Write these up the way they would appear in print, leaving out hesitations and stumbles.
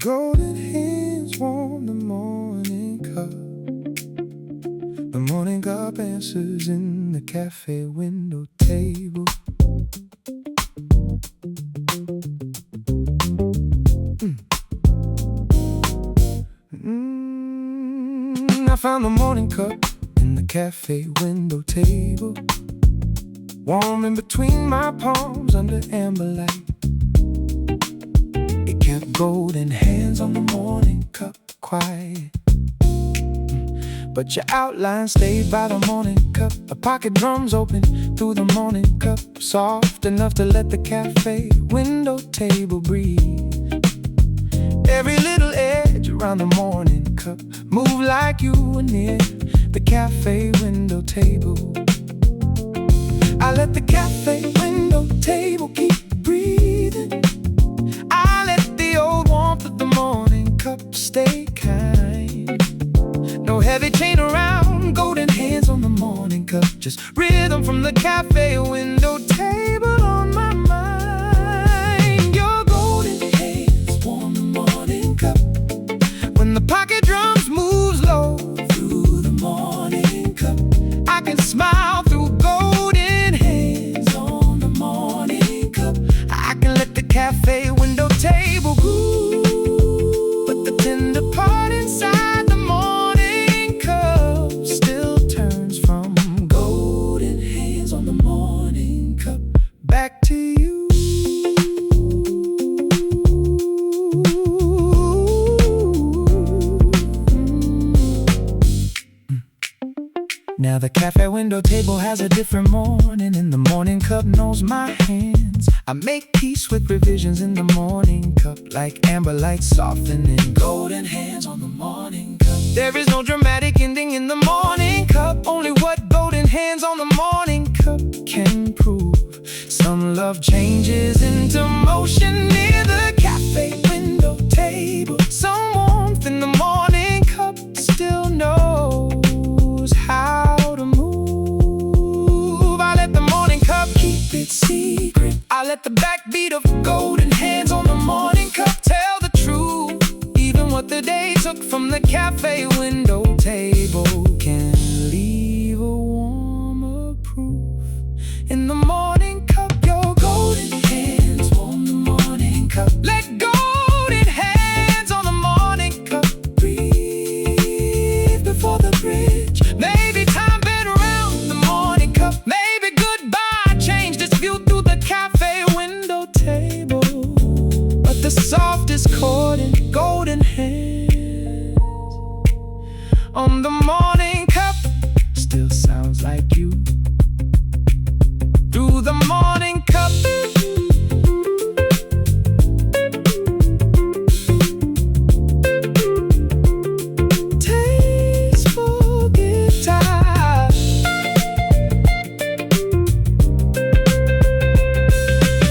golden hands warm the morning cup. The morning cup answers in the cafe window table. I found the morning cup in the cafe window table, warm in between my palms under amber light. It kept golden hands on the morning cup quiet, but your outline stayed by the morning cup. A pocket drums open through the morning cup, soft enough to let the cafe window table breathe. Every little edge around the morning cup moved like you were near the cafe window table. I let the cafe window table keep breathing. I let the old warmth of the morning cup stay kind. No heavy chain around, golden hands on the morning cup, just rhythm from the cafe window table on my mind. Your golden hands warm the morning cup when the pocket drums move slow through the morning cup. I can smile through golden hands on the morning cup. I can let the cafe window table groove, but the tender part inside the morning cup still turns from golden hands on the morning cup back to you. Now the cafe window table has a different morning, and the morning cup knows my hands. I make peace with revisions in the morning cup, like amber light softening golden hands on the morning cup. There is no dramatic ending in the morning cup, only what golden hands on the morning cup can prove. Some love changes into motion near the cafe window table. Some warmth in the morning cup still knows how to move. I let the morning cup keep its secret. I let the backbeat of golden hands on the morning cup tell the truth. Even what the day took from the cafe window table can leave a warmer proof. In the morning cup, your golden hands warm the morning cup. Let golden hands on the morning cup breathe before the bridge. Maybe time been around the morning cup. Maybe goodbye changed its view through the cafe window table. But the softest chord in golden hands on the morning cup still sounds like you. Through the morning cup, tasteful guitar.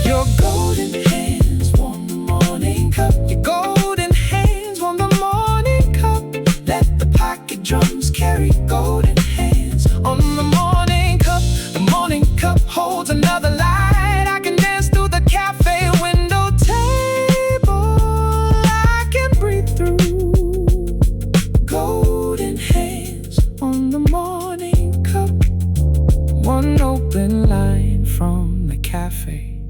Your golden hands warm the morning cup. Your golden hands warm the morning cup. Let the pocket drums carry golden hands on the morning cup. The morning cup holds another light. I can dance through the cafe window table. I can breathe through golden hands on the morning cup. One open line from the cafe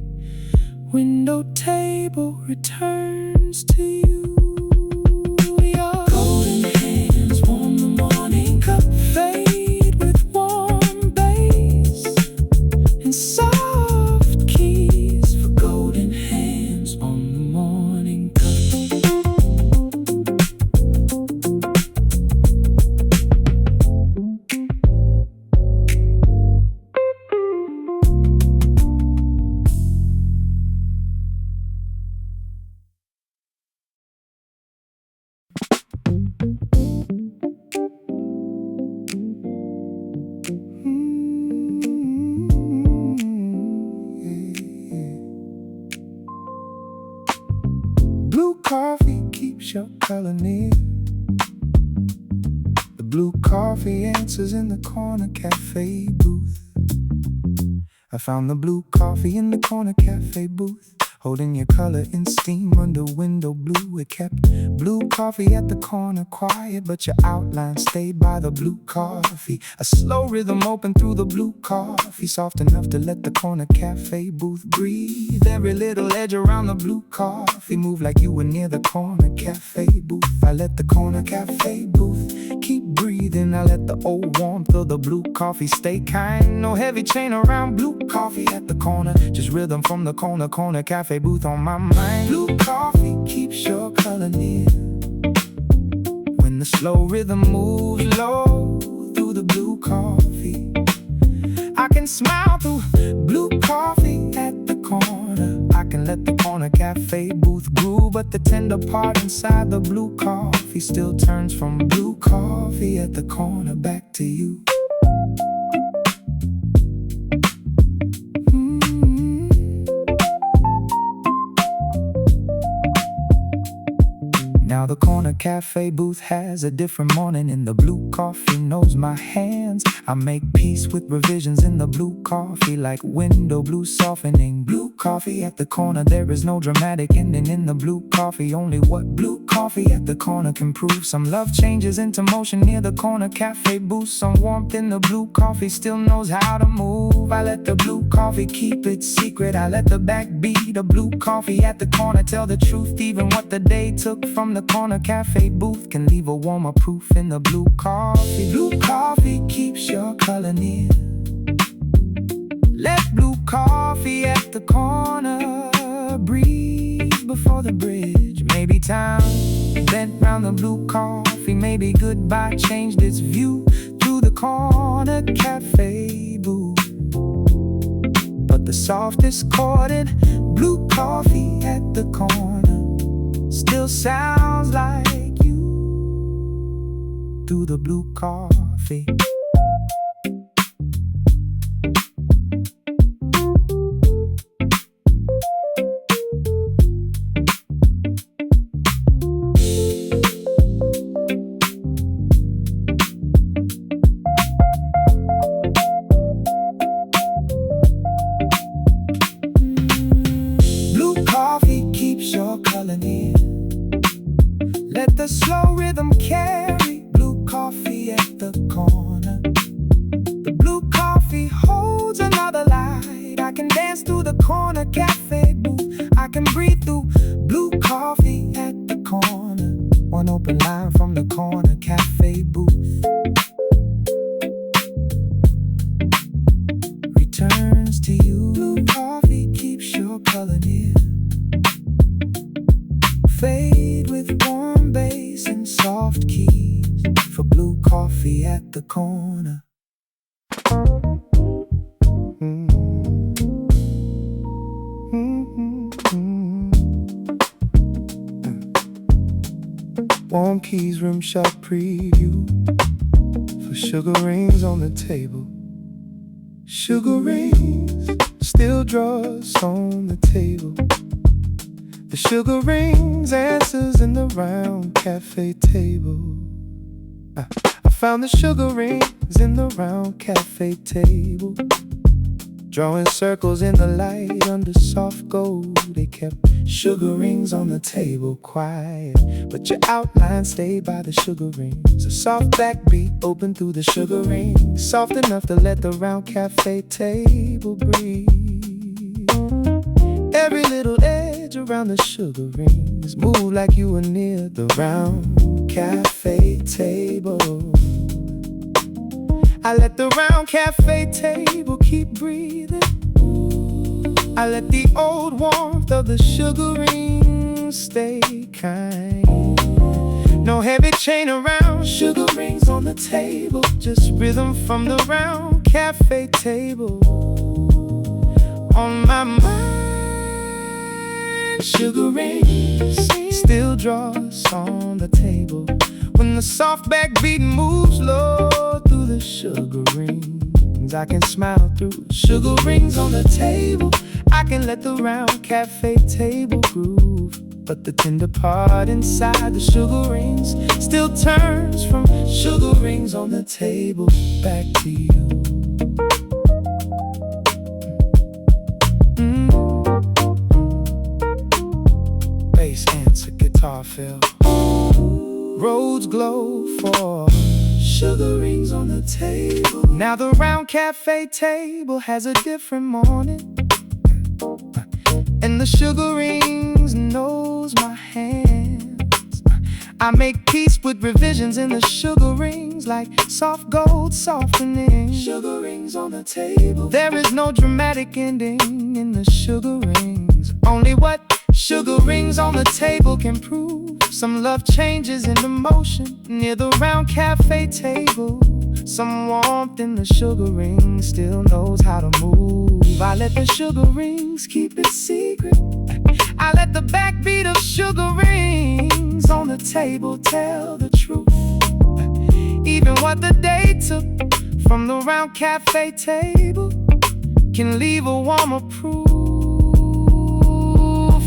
window table returns to you. Your golden hands warm the morning cup. Fade with warm bass and soft keys for golden hands on the morning cup. Blue coffee keeps your color near. The blue coffee answers in the corner cafe booth. I found the blue coffee in the corner cafe booth, holding your color in steam under window blue. It kept blue coffee at the corner quiet, but your outline stayed by the blue coffee. A slow rhythm opened through the blue coffee, soft enough to let the corner cafe booth breathe. Every little edge around the blue coffee moved like you were near the corner cafe booth. I let the corner cafe booth keep breathing. I let the old warmth of the blue coffee stay kind. No heavy chain around blue coffee at the corner, just rhythm from the corner cafe booth on my mind. Blue coffee keeps your color near when the slow rhythm moves low through the blue coffee. I can smile through blue coffee at the corner. I can let the corner cafe booth groove, but the tender part inside the blue coffee still turns from blue coffee at the corner back to you. Now the corner cafe booth has a different morning, and the blue coffee knows my hands. I make peace with revisions in the blue coffee, like window blue softening. Blue coffee at the corner, there is no dramatic ending in the blue coffee. Only what blue coffee at the corner can prove. Some love changes into motion near the corner cafe booth. Some warmth in the blue coffee still knows how to move. I let the blue coffee keep its secret. I let the backbeat of blue coffee at the corner tell the truth. Even what the day took from the corner cafe booth can leave a warmer proof in the blue coffee. Blue coffee keeps your color near. Let blue coffee at the corner breathe before the bridge. Maybe time bent round the blue coffee. Maybe goodbye changed its view through the corner cafe booth. But the softest chorded blue coffee at the corner still sounds like you through the blue coffee. Blue coffee keeps your color near. Let the slow rhythm carry blue coffee at the corner. The blue coffee holds another light. I can dance through the corner cafe booth. I can breathe through blue coffee at the corner. One open line from the corner cafe booth returns to you. Blue coffee keeps your color near. Fade with warm bass and soft keys for blue coffee at the corner. Warm keys, room shop preview for sugar rings on the table. Sugar rings, still draws on the table. The sugar rings, answers in the round cafe table. I found the sugar rings in the round cafe table, drawing circles in the light under soft gold. They kept sugar rings on the table quiet, but your outline stayed by the sugar rings. A soft backbeat opened through the sugar rings, soft enough to let the round cafe table breathe. Every little edge around the sugar rings move like you were near the round cafe table. I let the round cafe table keep breathing. I let the old warmth of the sugar rings stay kind. No heavy chain around sugar rings on the table, just rhythm from the round cafe table on my mind. Sugar rings still draws on the table when the soft backbeat moves low through the sugar rings. I can smile through sugar rings on the table. I can let the round cafe table groove, but the tender part inside the sugar rings still turns from sugar rings on the table back to you. car fill. Roads glow for sugar rings on the table. Now the round cafe table has a different morning, and the sugar rings knows my hands. I make peace with revisions in the sugar rings, like soft gold softening. Sugar rings on the table. There is no dramatic ending in the sugar rings, only what sugar rings on the table can prove. Some love changes into motion near the round cafe table. Some warmth in the sugar ring still knows how to move. I let the sugar rings keep its secret. I let the backbeat of sugar rings on the table tell the truth. Even what the day took from the round cafe table can leave a warmer proof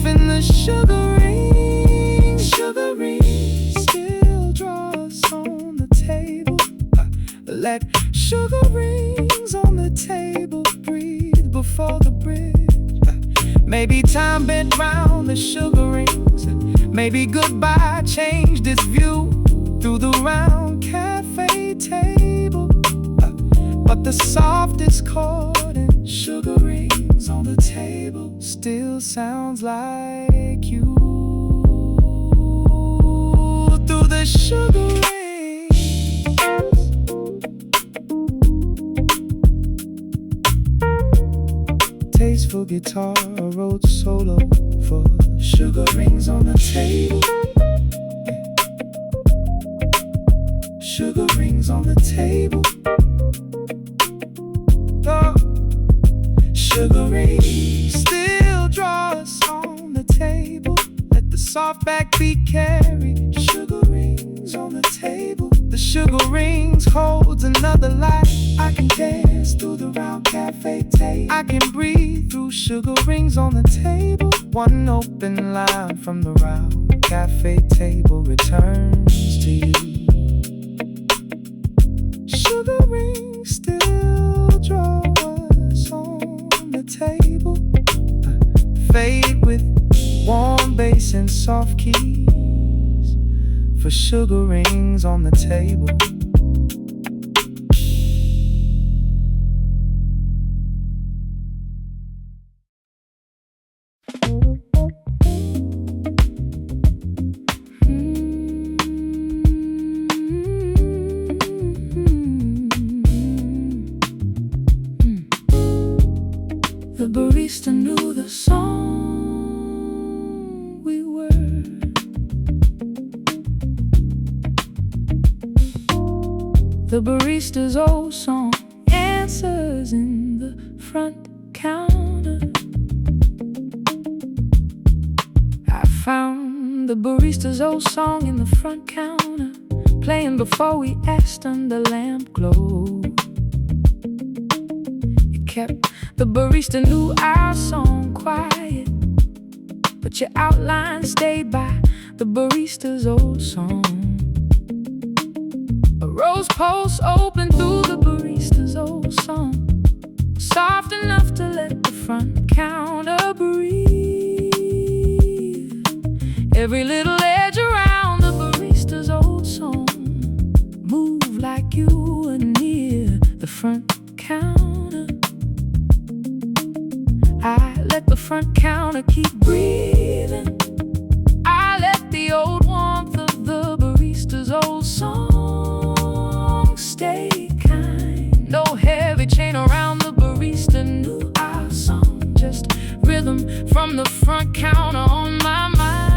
in the sugar rings. Sugar rings still draw us on the table. Let sugar rings on the table breathe before the bridge. Maybe time bent round the sugar rings. Maybe goodbye changed its view through the round cafe table. But the softest chord in sugar rings on the table still sounds like you through the sugar rings. Tasteful guitar, a road solo for sugar rings on the table. Sugar rings on the table. Oh, sugar rings still draw us on the table. Let the soft backbeat carry. Sugar rings on the table. The sugar rings holds another life. I can dance through the round cafe table. I can breathe through sugar rings on the table. One open line from the round cafe table returns to you. Sugar rings still draw us on the table. Fade with warm bass and soft keys for sugar rings on the table. The barista knew the song we were. The barista's old song answers in the front counter. I found the barista's old song in the front counter, playing before we asked under lamp glow. It kept the barista knew our song quiet, but your outline stayed by the barista's old song. A rose post opened through the barista's old song, soft enough to let the front counter breathe. Every little edge around the barista's old song moved like you were near the front counter. I let the front counter keep breathing. I let the old warmth of the barista's old song stay kind. No heavy chain around the barista knew our song, just rhythm from the front counter on my mind.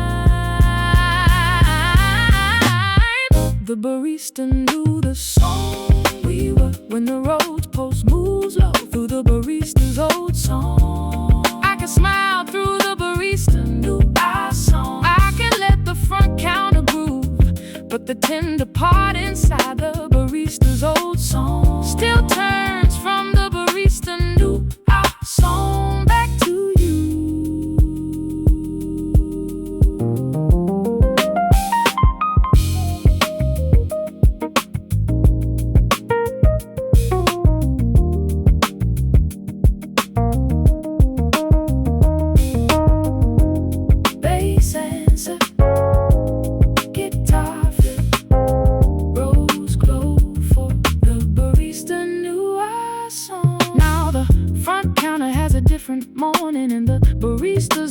The barista knew the song we were when the road post moves low through the barista's old song. I can smile through the barista knew our song. I can let the front counter groove, but the tender part inside the barista's old song still turns from the barista knew our song back to you.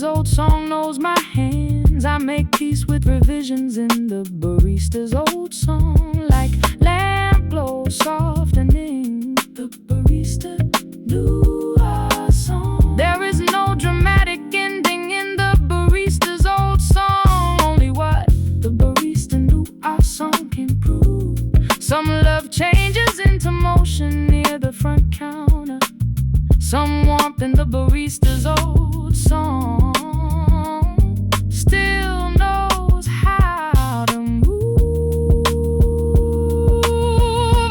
barista's old song knows my hands. I make peace with revisions in the barista's old song, like lamp glow softening. The barista knew our song. There is no dramatic ending in the barista's old song, only what the barista knew our song can prove. Some love changes into motion near the front counter, some warmth in the barista's old song. Still knows how to move.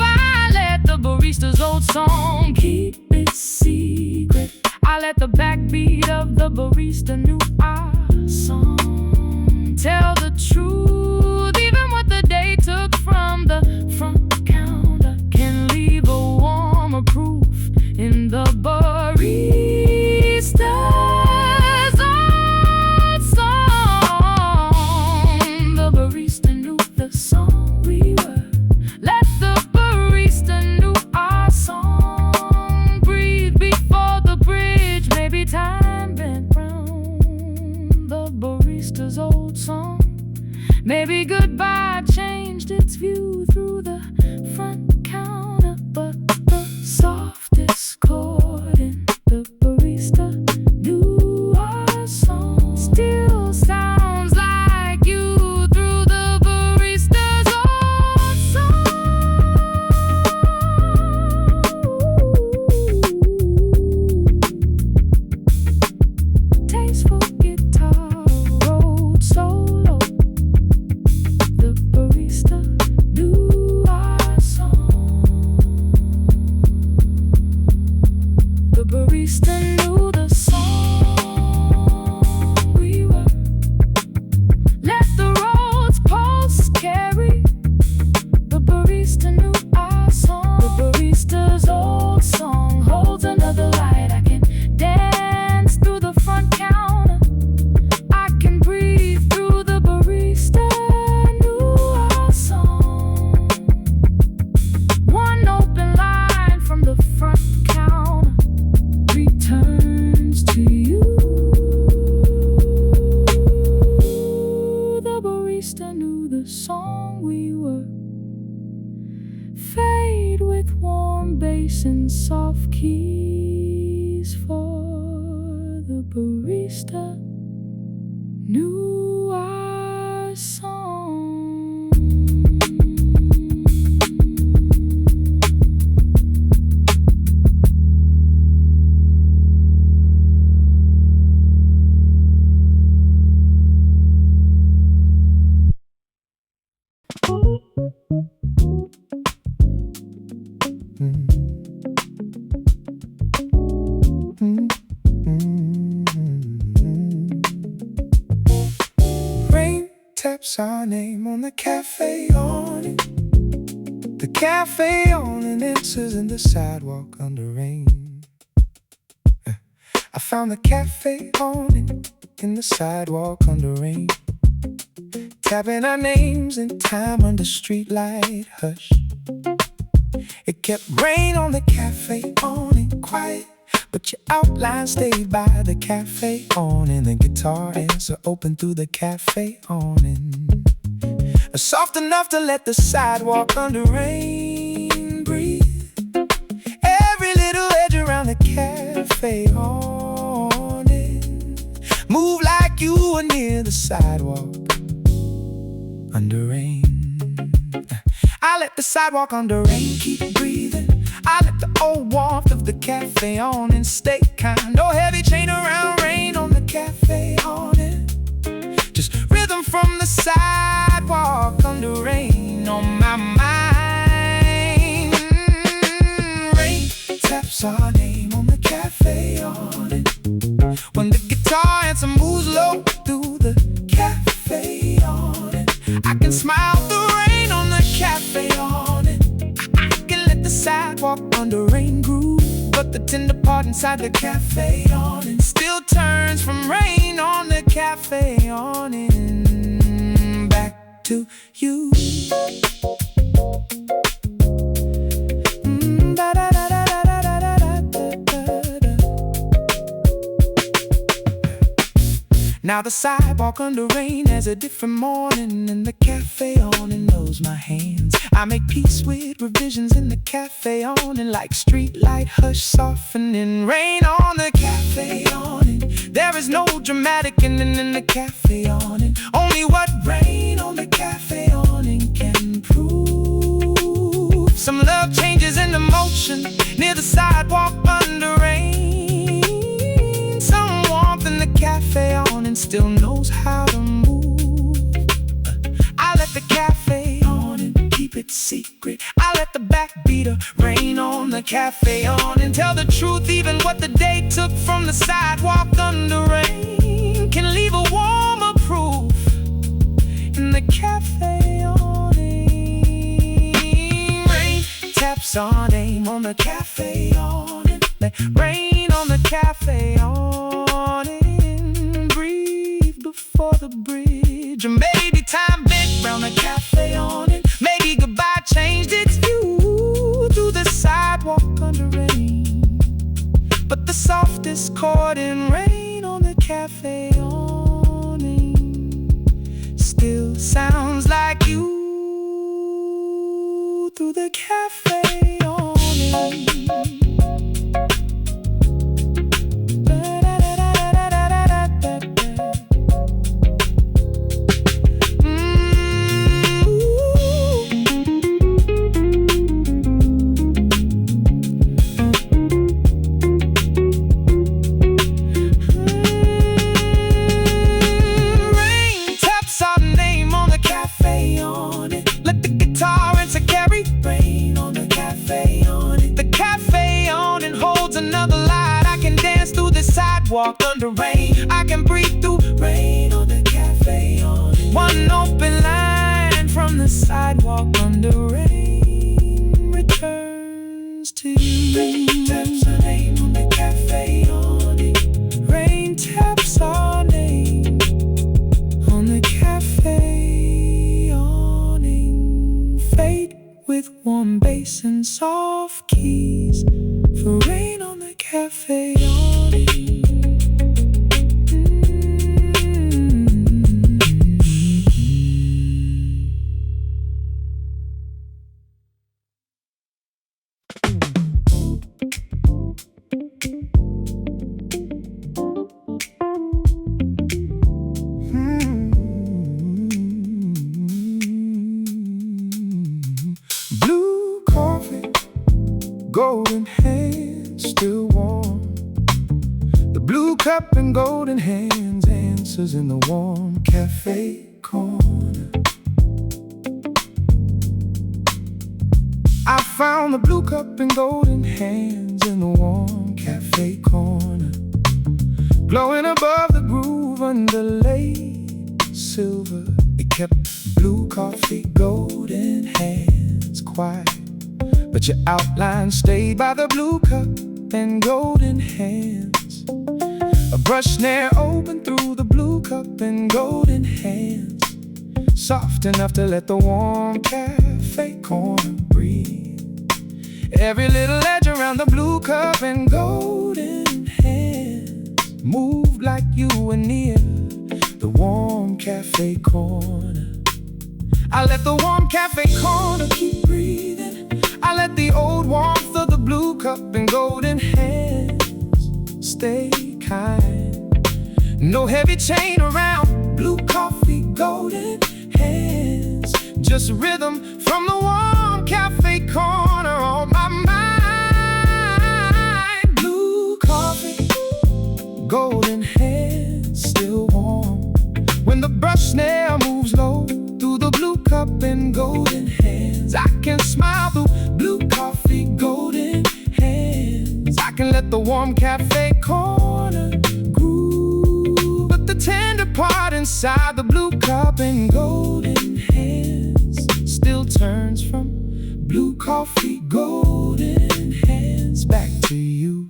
I let the barista's old song keep its secret. I let the backbeat of the barista knew our song tell the truth. Even what the day took from the front counter can leave a warmer proof in the barista's old song. The barista knew the song we were. Let the barista knew our song. Breathe before the bridge, maybe time bent round the barista's old song. Maybe goodbye changed its view through the front counter, but the softest chord in the barista knew our song still sounds like you through the barista's old song. Tasteful guitar rolled solo. The barista knew our song. The barista knew the song we were. Let the roads pulse carry. The barista knew our song. The barista's old song holds another light. I can dance through the front counter. I can breathe through the barista knew our song. One open line from the front counter returns to you. The barista knew the song we were. Fade with warm bass and soft keys, for the barista knew our song. Rain taps our name on the cafe awning. The cafe awning enters in the sidewalk under rain. I found the cafe awning in the sidewalk under rain, tapping our names in time under streetlight hush. It kept rain on the cafe awning quiet, but your outline stayed by the cafe awning. The guitar answer open through the cafe awning, soft enough to let the sidewalk under rain breathe. Every little edge around the cafe awning move like you were near the sidewalk under rain. I let the sidewalk under rain keep breathing. I let the old warmth of the cafe awning stay kind. No heavy chain around rain on the cafe awning, just rhythm from the sidewalk under rain on my mind. Rain taps our name on the cafe awning. When the guitar answer moves low through the cafe awning, I can smile through rain on the cafe awning. I can let the sidewalk under rain groove, but the tender part inside the cafe awning still turns from rain on the cafe awning back to you. Now the sidewalk under rain has a different morning, and the cafe awning knows my hands. I make peace with revisions in the cafe awning, like street light hush softening rain on the cafe awning. There is no dramatic ending in the cafe awning, only what rain on the cafe awning can prove. Some love changes into motion near the sidewalk under rain. Some warmth in the cafe awning still knows how to move. I let the cafe awning keep it secret. I let the backbeater rain on the cafe awning. Tell the truth, even what the day took from the sidewalk under rain can leave a warmer proof in the cafe awning. Rain taps our name on the cafe awning. Let rain on the cafe awning. Breathe before the bridge, or maybe time bent round the cafe awning. Maybe goodbye changed its view through the sidewalk under rain. But the softest chord in rain on the cafe awning still sounds like you through the cafe awning. Walk under rain, I can breathe through rain on the cafe awning. One open line from the sidewalk under rain returns to you. Rain taps our name on the cafe awning. Rain taps our name on the cafe awning. Fade with warm bass and soft keys for rain on the cafe awning. Golden hands still warm. The blue cup and golden hands answers in the warm cafe corner. I found the blue cup and golden hands in the warm cafe corner, glowing above the groove underlaid silver. It kept blue coffee, golden hands quiet, but your outline stayed by the blue cup and golden hands. A brush snare opened through the blue cup and golden hands, soft enough to let the warm cafe corner breathe. Every little edge around the blue cup and golden hands moved like you were near the warm cafe corner. I let the warm cafe corner keep breathing. I let the old warmth of the blue cup and golden hands stay kind. No heavy chain around blue coffee, golden hands, just rhythm from the warm cafe corner on my mind. Blue coffee, golden hands still warm when the brush snare moves low through the blue cup and golden hands. I can smile through blue coffee, golden hands. I can let the warm cafe corner groove, but the tender part inside the blue cup and golden hands still turns from blue coffee, golden hands back to you.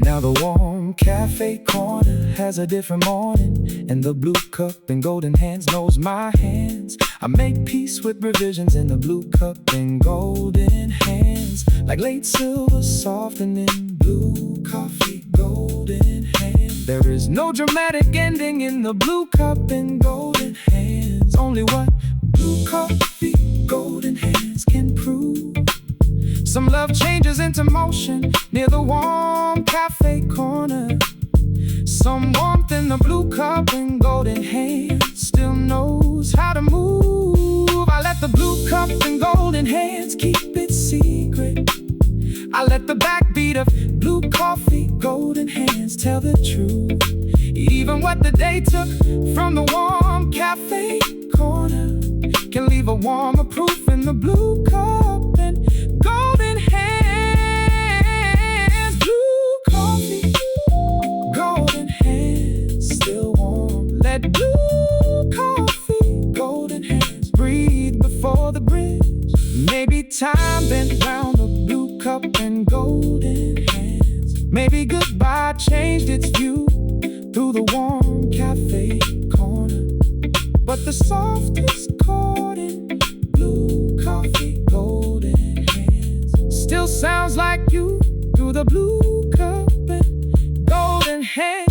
Now the warm cafe cafe corner has a different morning, and the blue cup and golden hands knows my hands. I make peace with revisions in the blue cup and golden hands, like late silver softening blue coffee, golden hands. There is no dramatic ending in the blue cup and golden hands, only what blue coffee, golden hands can prove. Some love changes into motion near the warm cafe corner. Some warmth in the blue cup and golden hands still knows how to move. I let the blue cup and golden hands keep it secret. I let the backbeat of blue coffee, golden hands tell the truth. Even what the day took from the warm cafe corner can leave a warmer proof in the blue cup and golden hands. Blue coffee, golden hands still warm. Let blue coffee, golden hands breathe before the bridge. Maybe time bent round the blue cup and golden hands. Maybe goodbye changed its view through the warm cafe corner. But the softest chord in blue coffee, golden hands still sounds like you through the blue cup and golden hands.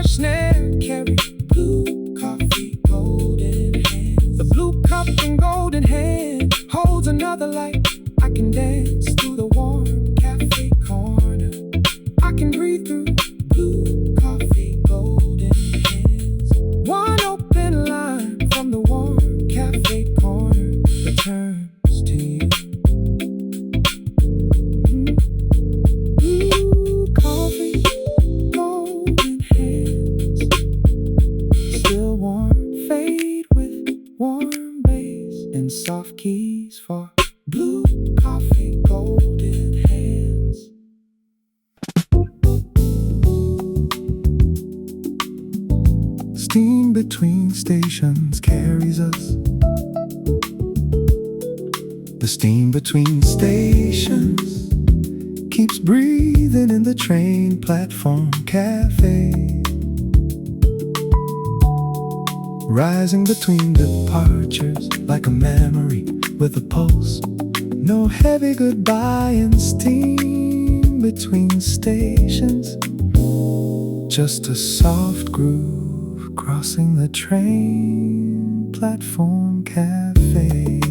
Snare carry blue coffee, golden hands. The blue cup and golden hand holds another light. I can dance through the warm cafe corner. I can breathe through blue coffee, golden hands. One open line from the warm cafe corner returns to you. Blue coffee, golden hands still warm, fade with warm bass and soft keys for blue coffee, golden hands. Steam between stations carries us. The steam between stations keeps breathing in the train platform cafe. Rising between departures like a memory with a pulse. No heavy goodbye and steam between stations. Just a soft groove crossing the train platform cafe.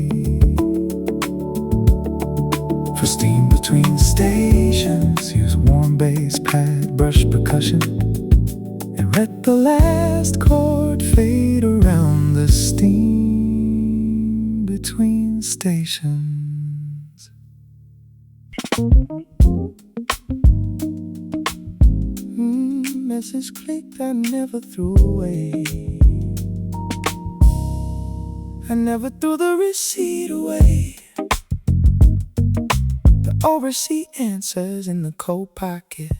For steam between stations, use warm bass pad, brush percussion, and let the last chord fade around the steam between stations. Message clicked I never threw away. I never threw the receipt away. The old receipt answers in the coat pocket.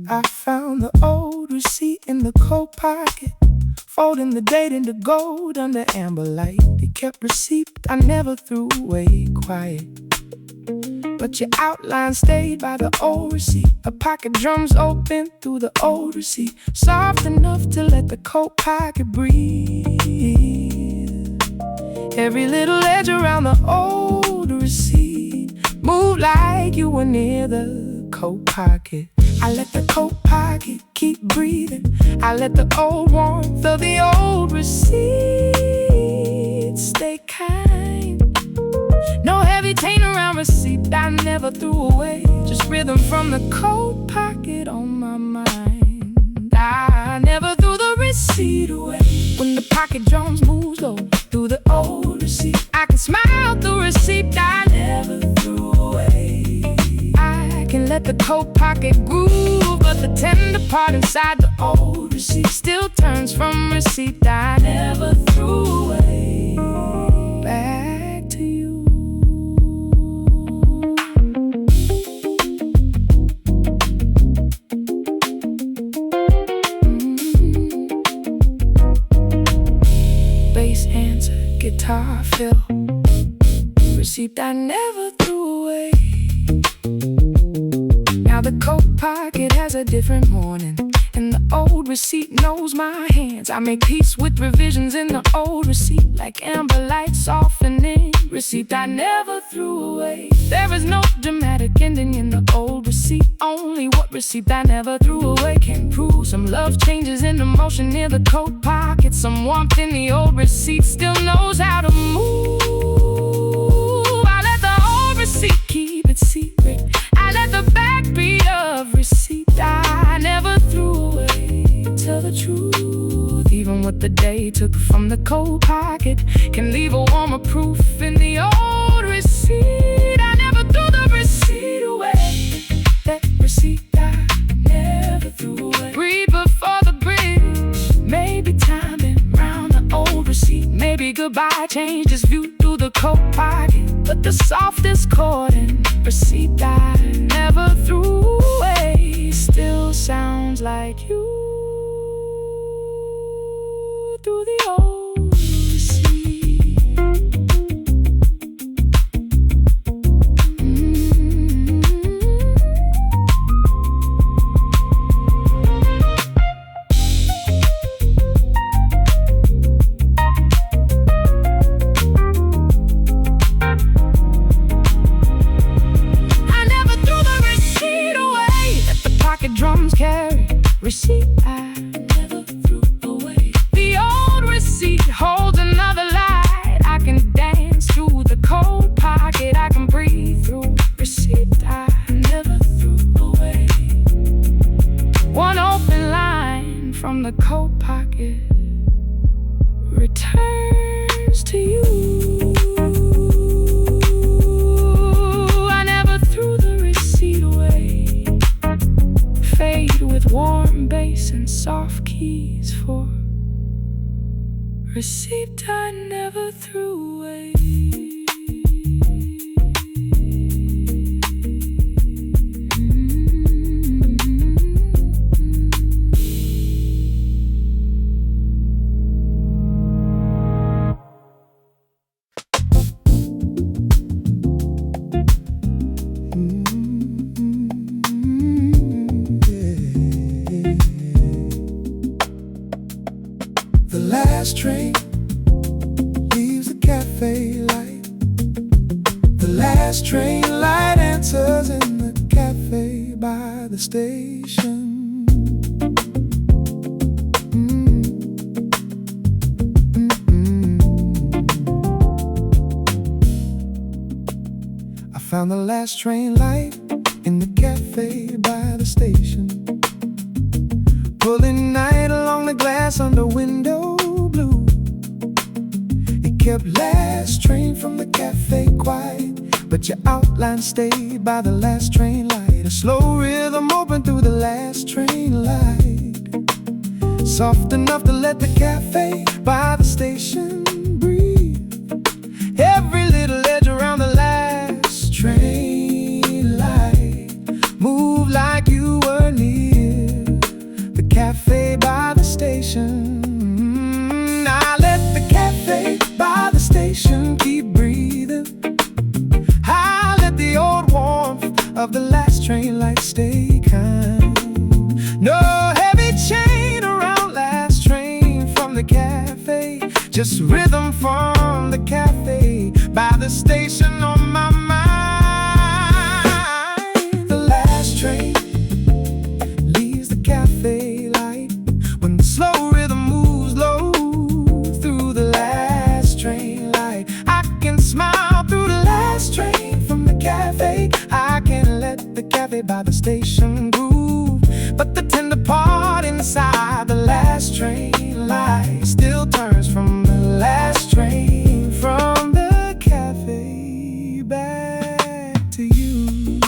I found the old receipt in the coat pocket, folding the date into gold under amber light. It kept receipt I never threw away quiet. But your outline stayed by the old receipt. A pocket drums open through the old receipt, soft enough to let the coat pocket breathe. Every little edge around the old receipt moved like you were near the coat pocket. I let the coat pocket keep breathing. I let the old warmth of the old receipt stay kind. No heavy taint around receipt I never threw away. Just rhythm from the coat pocket on my mind. I never threw the receipt away. When the pocket drums move slow through the old receipt, I can smile through receipt I never threw away. I can let the coat pocket groove, but But the tender part inside the old receipt still turns from receipt I never threw away back to you. Bass answer, guitar fill, receipt I never threw away. Now the coat pocket has a different morning, and the old receipt knows my hands. I make peace with revisions in the old receipt, like amber light softening. Receipt I never threw away. There is no dramatic ending in the old receipt. Only what receipt I never threw away can prove. Some love changes in the motion near the coat pocket. Some warmth in the old receipt still knows how to move. I let the old receipt keep its secret. I let the backbeat of receipt I never threw away. Tell the truth, even what the day took from the coat pocket can leave a warmer proof in the old receipt. I never threw the receipt away. That receipt I never threw away. Breathe before the bridge, maybe timing round the old receipt. Maybe goodbye changed his view through the coat pocket. But the softest chord in receipt I never threw away still sounds like you through the old receipt. Drums carry receipt I never threw away. The old receipt holds another light. I can dance through the cold pocket. I can breathe through receipt I never threw away. One open line from the coat pocket returns to you. With warm bass and soft keys for receipt I never threw away. The last train leaves the cafe light. The last train light answers in the cafe by the station. I found the last train light in the cafe by the station, pulling night along the glass under window blue. It kept last train from the cafe quiet, but your outline stayed by the last train light. A slow rhythm opened through the last train light, soft enough to let the cafe by the station breathe. Every little edge around the last train light moved like you were near the cafe by the station. I let the cafe by the station keep breathing. I let the old warmth of the last train light stay kind. No heavy chain around last train from the cafe, just rhythm from the cafe by the station on my mind. The last train leaves the cafe light when the slow rhythm moves low through the last train light. I can smile through the last train from the cafe. I can let the cafe by the station groove, but the tender part inside the last train light still turns from the last train from the cafe back to you.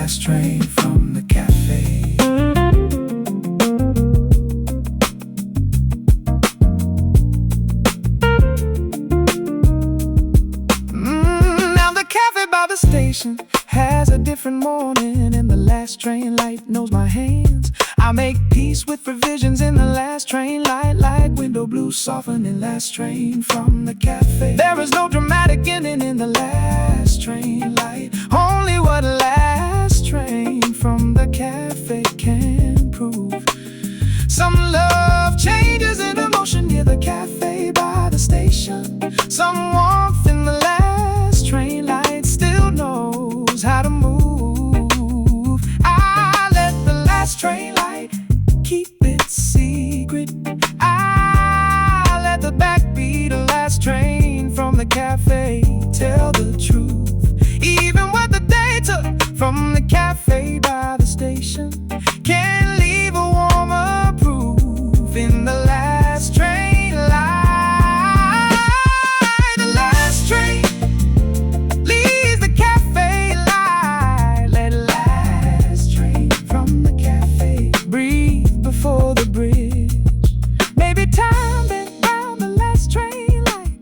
last train from the cafe. Now the cafe by the station has a different morning, and the last train light knows my hands. I make peace with provisions in the last train light, like window blue softening last train from the cafe. There is no dramatic ending in the last train light, only what last train from the cafe can prove. Some love changes in emotion near the cafe by the station. Some warmth in the last train light still knows how to move. I let the last train light keep it secret. I let the backbeat of last train from the cafe tell the truth. Even what the day took from the cafe by the station can leave a warmer proof in the last train light. The last train leaves the cafe light. Let last train from the cafe breathe before the bridge. Maybe time bent round the last train light.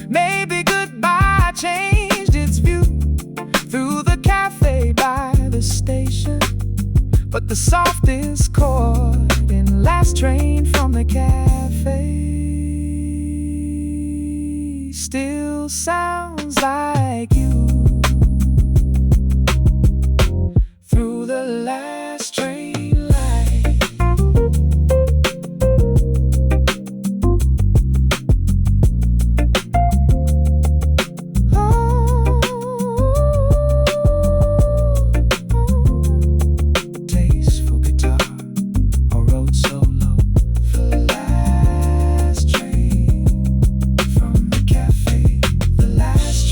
Maybe goodbye changed its view through the cafe by the station. But the softest chord in last train from the cafe still sounds like you through the last train light. Tasteful guitar or road solo, the last train from the cafe. The last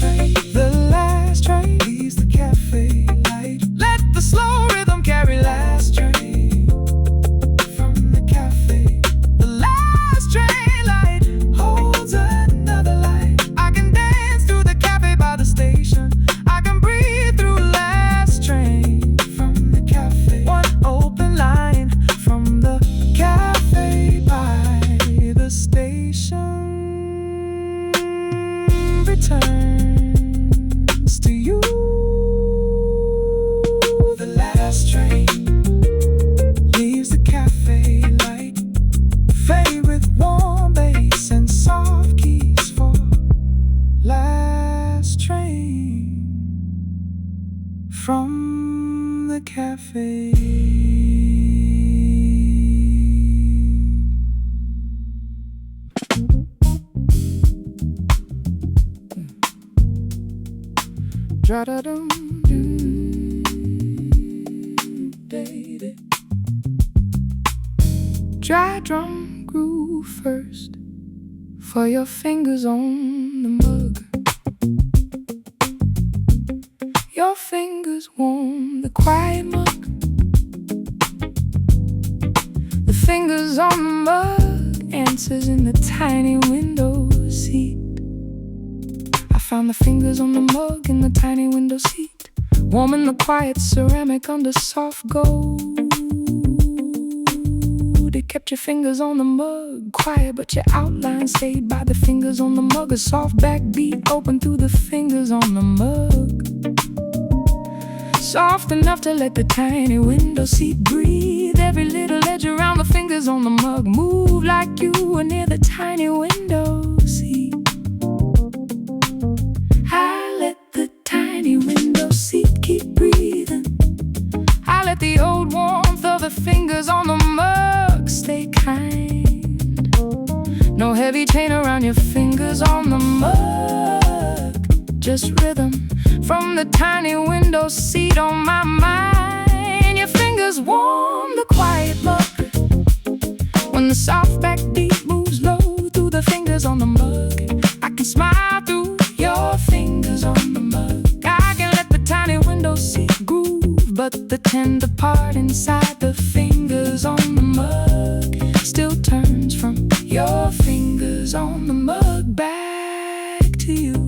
train leaves the cafe light. Let the slow rhythm carry last train from the cafe. The last train light holds another light. I can dance through the cafe by the station. I can breathe through last train from the cafe. One open line from the cafe by the station returns to you. The last train leaves the cafe light, fade with warm bass and soft keys for last train from the cafe. Dry drum groove first for your fingers on the mug. Your fingers warm the quiet mug. The fingers on the mug answers in the tiny window seat. I found the fingers on the mug in the tiny window seat, warming the quiet ceramic under soft gold. It kept your fingers on the mug quiet, but your outline stayed by the fingers on the mug. A soft backbeat opened through the fingers on the mug, soft enough to let the tiny window seat breathe. Every little edge around the fingers on the mug move like you were near the tiny window seat. I let the tiny window seat keep breathing. I let the old warmth of the fingers on the mug stay kind. No heavy chain around your fingers on the mug, just rhythm from the tiny window seat on my mind. Your fingers warm the quiet mug when the soft backbeat moves low through the fingers on the mug. I can smile through your fingers on the mug. I can let the tiny window seat groove, but the tender part inside the fingers on the mug still turns from your fingers on the mug back to you.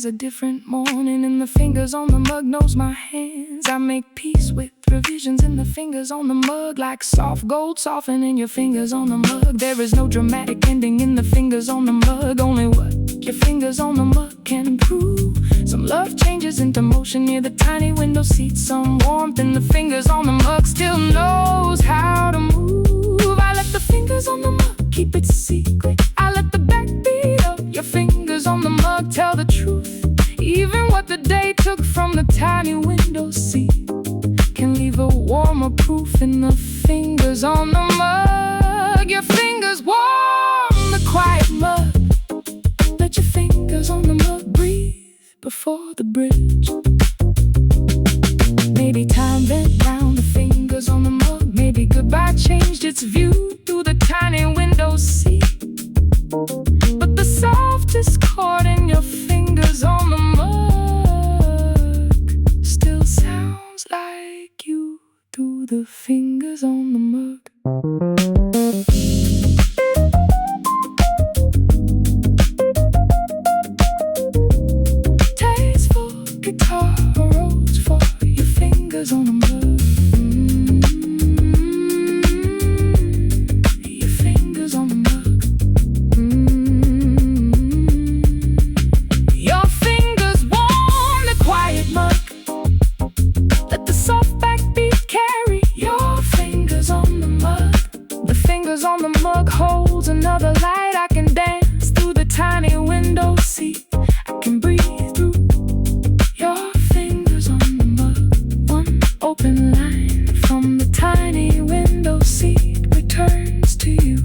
has a different morning, and the fingers on the mug knows my hands. I make peace with revisions in the fingers on the mug, like soft gold softening your fingers on the mug. There is no dramatic ending in the fingers on the mug, only what your fingers on the mug can prove. Some love changes into motion near the tiny window seat, some warmth in the fingers on the mug still knows how to move. I let the fingers on the mug keep it secret. I let the backbeat of your fingers on the mug tell the truth. Even what the day took from the tiny window seat can leave a warmer proof in the fingers on the mug. Your fingers warm the quiet mug. Let your fingers on the mug breathe before the bridge. Maybe time bent round the fingers on the mug. Maybe goodbye changed its view through the tiny window seat. But the softest chord in your fingers on the mug still sounds like you through the fingers on the mug. Tasteful guitar rose for your fingers on the mug. Your fingers on the mug. Your fingers warm the quiet mug. Let the soft backbeat carry your fingers on the mug. The fingers on the mug holds another light. I can dance through the tiny window seat. I can breathe through your fingers on the mug. One open line from the tiny window seat returns to you.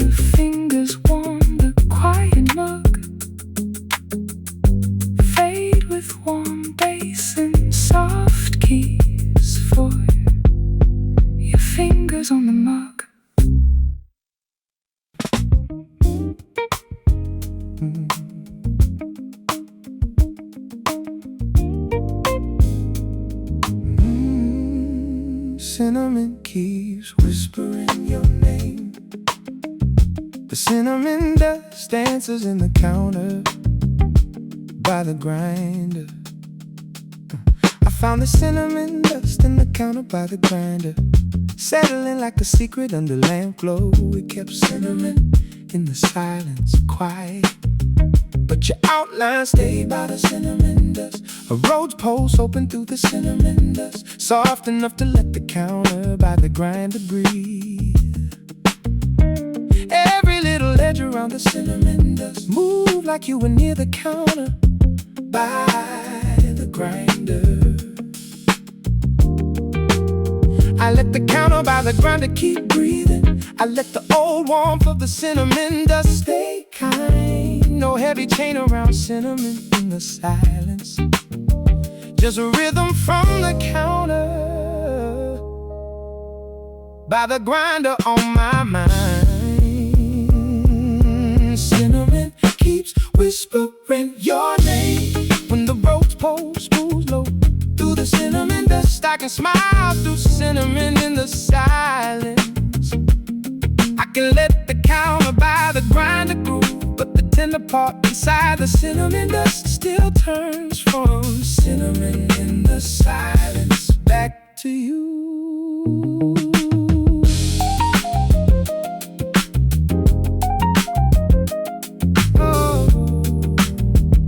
Your fingers warm the quiet mug. Fade with warm bass and soft keys for your fingers on the mug. Cinnamon keeps whispering your name. The cinnamon dust dances in the counter by the grinder. I found the cinnamon dust in the counter by the grinder, settling like a secret under lamp glow. It kept cinnamon in the silence, quiet, but your outline stayed by the cinnamon dust. A road post open through the cinnamon dust, soft enough to let the counter by the grinder breathe. Every little edge around the cinnamon dust moved like you were near the counter by the grinder. I let the counter by the grinder keep breathing. I let the old warmth of the cinnamon dust stay kind. No heavy chain around cinnamon in the silence, just a rhythm from the counter by the grinder on my mind. Cinnamon keeps whispering your name when the road post moves low through the cinnamon dust. I can smile through cinnamon in the silence. I can let the counter by the grinder groove, but the tender part inside the cinnamon dust still turns from cinnamon in the silence back to you. Oh,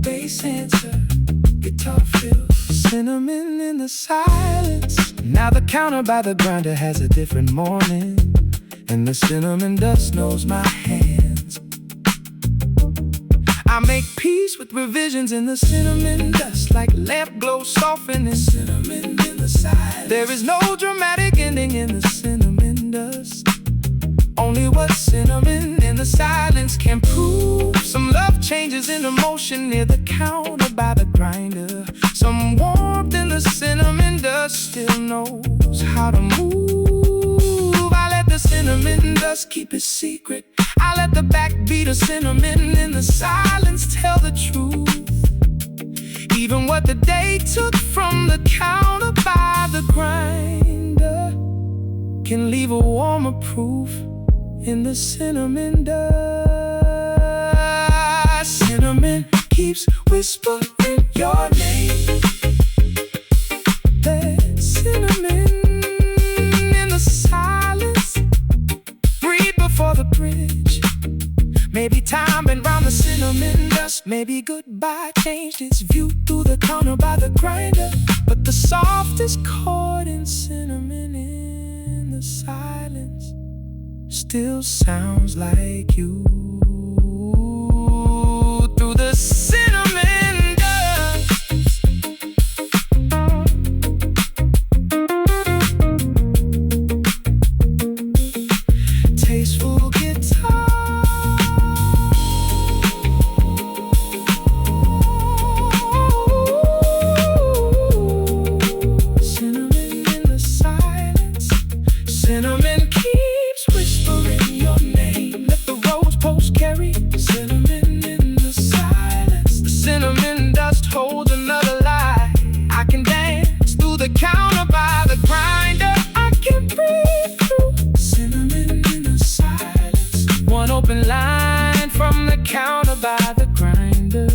bass answer, guitar fill, cinnamon in the silence. Now the counter by the grinder has a different morning, and the cinnamon dust knows my hands. I make peace with revisions in the cinnamon dust, like lamp glow softening cinnamon in the silence. There is no dramatic ending in the cinnamon dust, only what cinnamon in the silence can prove. Some love changes into motion near the counter by the grinder. Some warmth in the cinnamon dust still knows how to move. I let the cinnamon dust keep it secret. I let the backbeat of cinnamon in the silence tell the truth. Even what the day took from the counter by the grinder can leave a warmer proof in the cinnamon dust. keeps whispering your name. There's cinnamon in the silence. Breathe before the bridge. Maybe time been round the cinnamon dust. Maybe goodbye changed its view through the counter by the grinder. But the softest chord in cinnamon in the silence still sounds like you. Through the cinnamon dust. Tasteful guitar. Cinnamon in the silence. Cinnamon keeps whispering your name. Let the rose post carry. Cinnamon in the silence. The cinnamon dust holds another lie. I can dance through the counter by the grinder. I can breathe through cinnamon in the silence. One open line from the counter by the grinder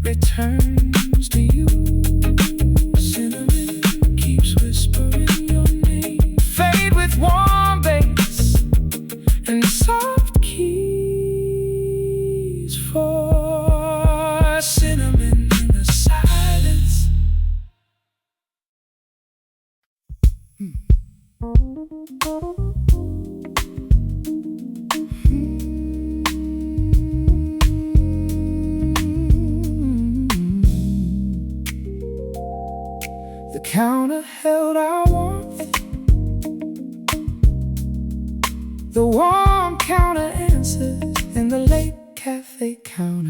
returns to you. Cinnamon keeps whispering your name. Fade with warm bass and soft keys for cinnamon in the silence. The counter held our warmth. The warm counter answers in the late cafe counter.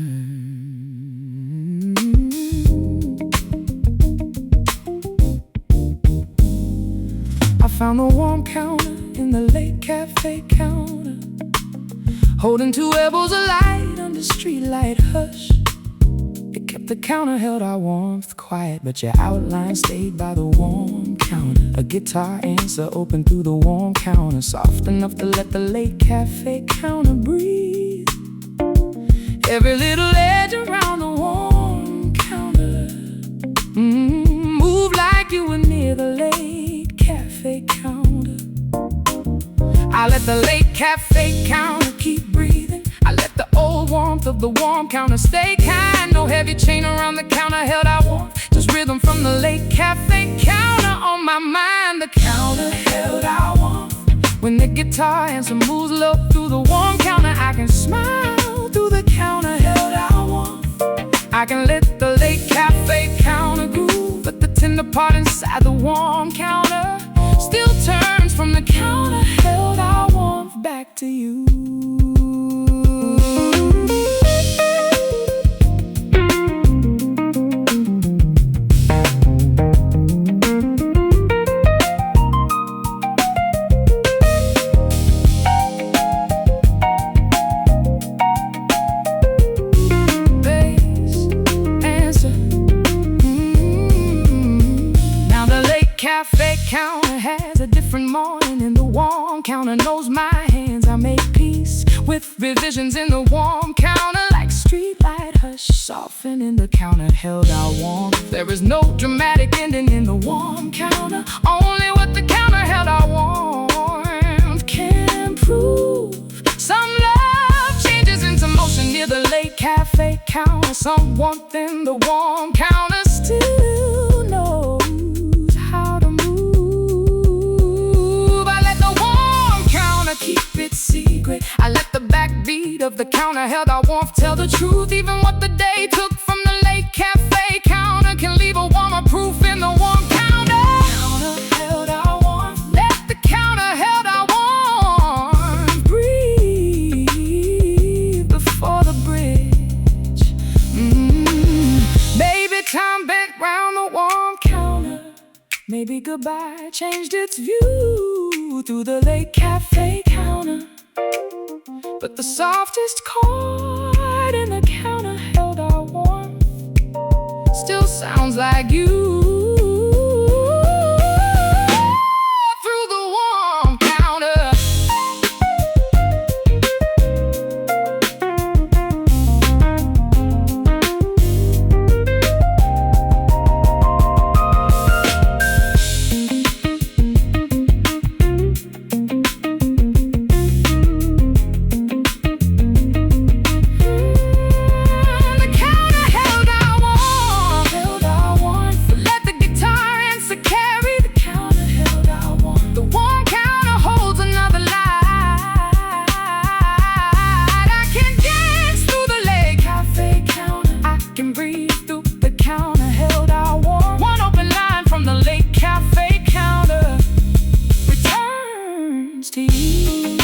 I found the warm counter in the late cafe counter, holding two elbows of light under streetlight hush. It kept the counter, held our warmth quiet, but your outline stayed by the warm counter. A guitar answer opened through the warm counter, soft enough to let the late cafe counter breathe. Every little edge around the warm counter moved like you were near the late cafe counter. I let the late cafe counter keep breathing. I let the old warmth of the warm counter stay kind. No heavy chain around the counter held our warmth, just rhythm from the late cafe counter on my mind. The counter held our warmth. When the guitar answer moves low through the warm counter, I can smile through the counter held our warmth. I can let the late cafe counter groove, but the tender part inside the warm counter still turns from the counter held our warmth back to you. Cafe counter has a different morning, and the warm counter knows my hands. I make peace with revisions in the warm counter, like streetlight hush, softening the counter held our warmth. There is no dramatic ending in the warm counter, only what the counter held our warmth can prove. Some love changes into motion near the late cafe counter. Some warmth in the warm counter still knows how to move. I let the warm counter keep its secret. I let the backbeat of the counter held our warmth tell the truth. Even what the day took from the late cafe counter can leave a warmer proof in the warm counter. Counter held our warmth. Let the counter held our warmth. Breathe before the bridge. Maybe time bent round the warm counter. Maybe goodbye changed its view through the late cafe counter. But the softest chord in the counter held our warmth still sounds like you. Through the warm counter. turns to you.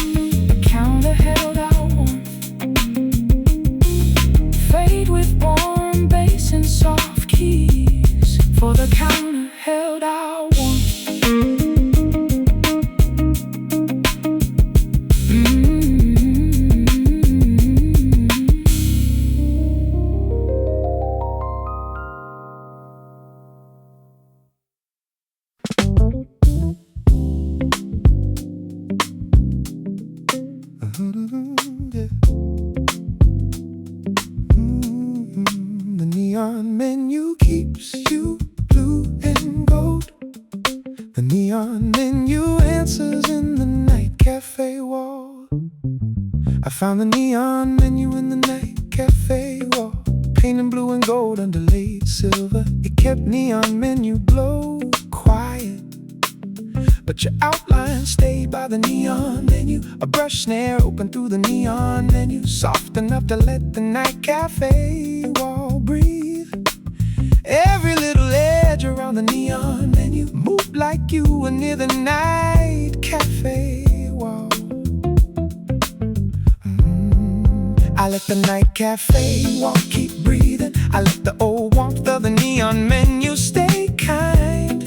The counter held our warmth, fade with warm bass and soft keys. For the counter held our warmth. The neon menu keeps you blue and gold. The neon menu answers in the night cafe wall. I found the neon menu in the night cafe wall, painted blue and gold, underlaid silver. It kept neon menu glow quiet, but your outline stayed by the neon menu. A brush snare opened through the neon menu, soft enough to let the night cafe wall breathe. Every little edge around the neon menu moved like you were near the night cafe wall. I let the night cafe wall keep breathing. I let the old warmth of the neon menu stay kind.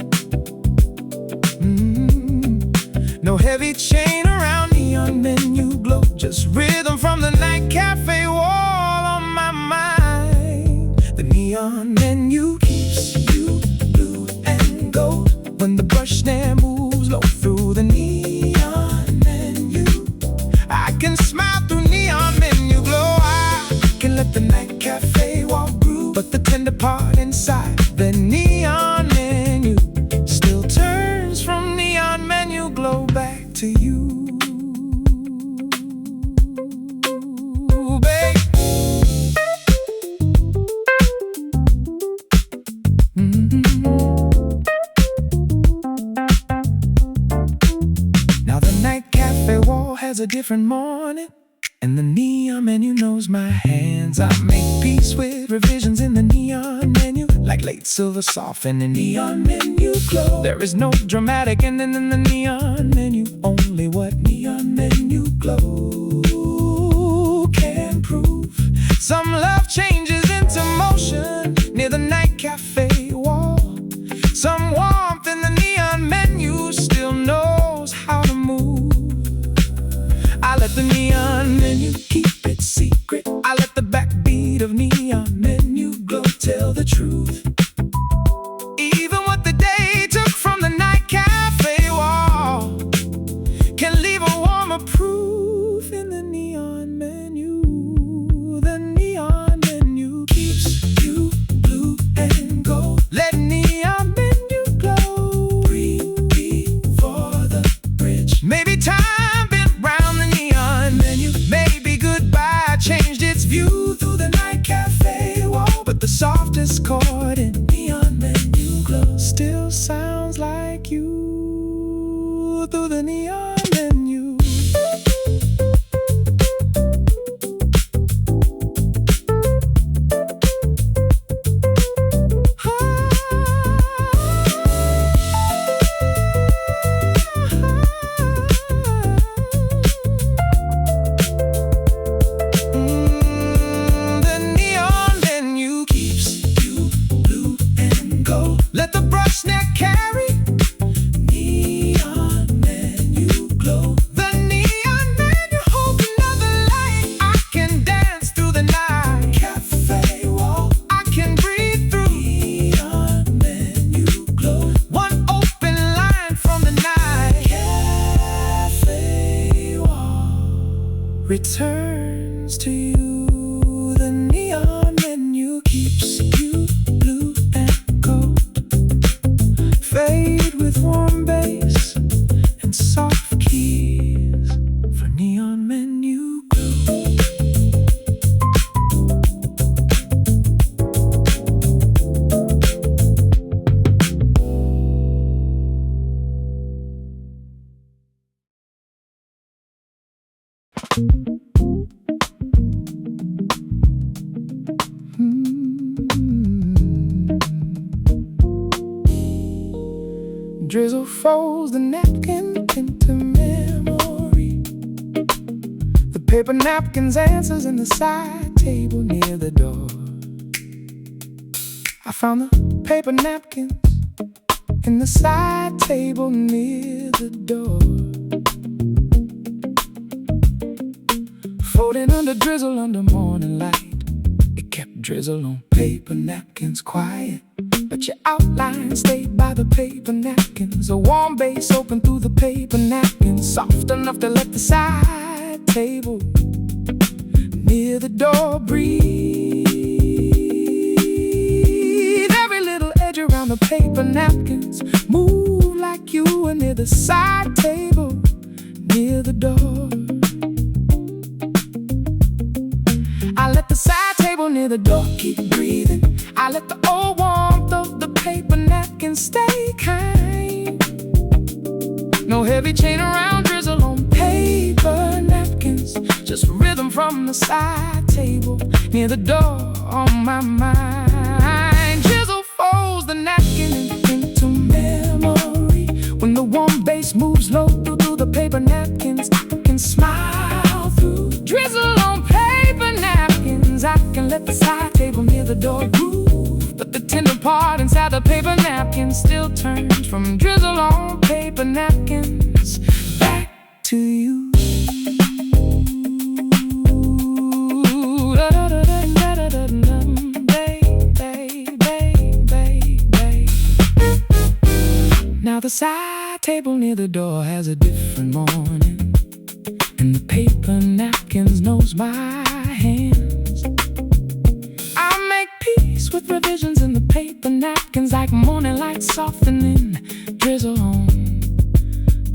No heavy chain around neon menu glow, just rhythm from the night cafe wall on my mind. The neon menu keeps you blue and gold. When the brush snare moves low through the neon menu, I can smile through neon menu glow. I can let the night cafe wall groove, but the tender part inside the neon menu still turns from neon menu glow back to you, babe. Now the night cafe wall has a different morning, and the neon menu knows my hands. I make peace with revisions in the neon menu, like late silver soft in the neon menu glow. There is no dramatic ending in the neon menu, only what neon menu glow can prove. Some love changes into motion near the night cafe wall. Some warmth in the neon menu still knows how to move. I let the neon menu keep its secret. I let the backbeat of neon menu glow tell the truth. Even what the day took from the night cafe wall can leave a warmer proof in the neon menu. The neon menu keeps you blue and gold. Let neon menu glow. Breathe for the bridge. Maybe time bent round the neon menu. Maybe goodbye changed its view through the night cafe wall. But the softest chord in neon menu glow still sounds like you through the neon menu. The neon menu keeps you blue and gold. Let the brush snare carry neon menu glow. The neon menu holds another light. I can dance through the night cafe wall. I can breathe through neon menu glow. One open line from the night cafe wall returns to you. The neon menu keeps you blue and gold, fade with warm bass and soft keys. For neon menu glow. Drizzle folds the napkin into memory. Paper napkins, answers in the side table near the door. I found the paper napkins in the side table near the door. Folding under drizzle under morning light, it kept drizzle on paper napkins quiet. But your outline stayed by the paper napkins. A warm base opened through the paper napkins, soft enough to let the side table near the door breathe. Every little edge around the paper napkins move like you were near the side table near the door. I let the side table near the door keep breathing. I let the old warmth of the paper napkins stay kind. No heavy chain around drizzle on paper napkins, just rhythm from the side table near the door on my mind. Drizzle folds the napkin into memory. When the warm base moves low through the paper napkins, I can smile through. Drizzle on paper napkins, I can let the side table near the door groove. But the tender part inside the paper napkin still turns from drizzle on paper napkins back to you. Now the side table near the door has a different morning, and the paper napkins knows my hands. I make peace with revisions in the paper napkins, like morning light softening drizzle on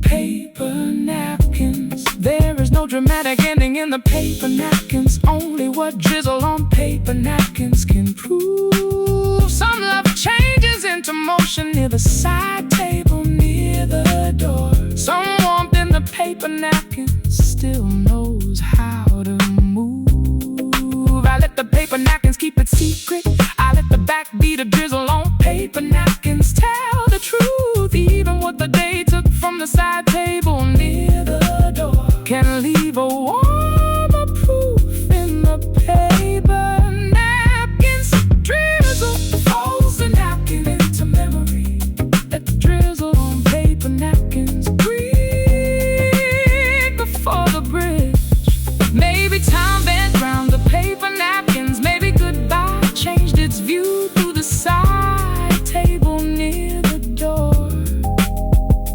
paper napkins. There is no dramatic ending in the paper napkins, only what drizzle on paper napkins can prove. Some love changes into motion near the side table near the door. Some warmth in the paper napkins still knows how to move. I let the paper napkins keep it secret. I let the backbeat of drizzle on paper napkins tell the truth. Even what the day took from the side table near the door can leave a warmer proof in the paper napkins. Drizzle folds the napkin into memory. Let the drizzle on paper napkins breathe before the bridge. Maybe time bent round the paper napkins. Maybe goodbye changed its view through the side table near the door.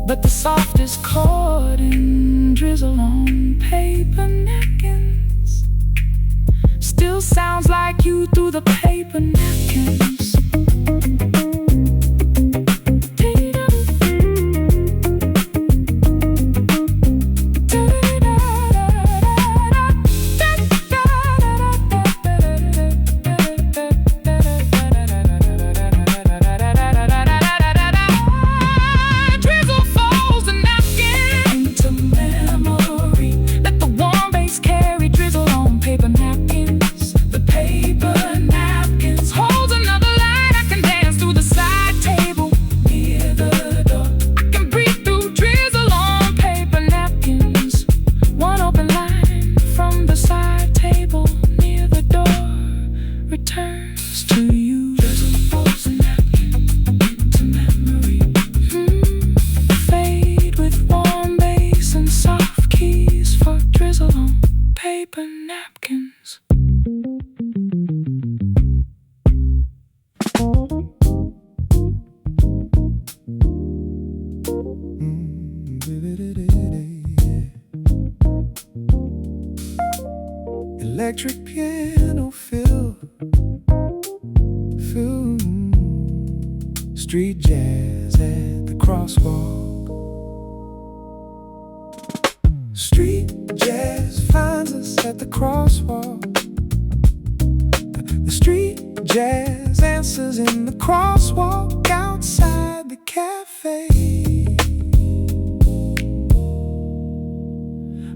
But the softest chord in drizzle on paper napkins still sounds like you through the paper napkins. Returns to you. Drizzle folds the napkin into memory. Fade with warm bass and soft keys for drizzle on paper napkins. Electric piano fill street jazz at the crosswalk. Street jazz finds us at the crosswalk. The street jazz answers in the crosswalk outside the cafe.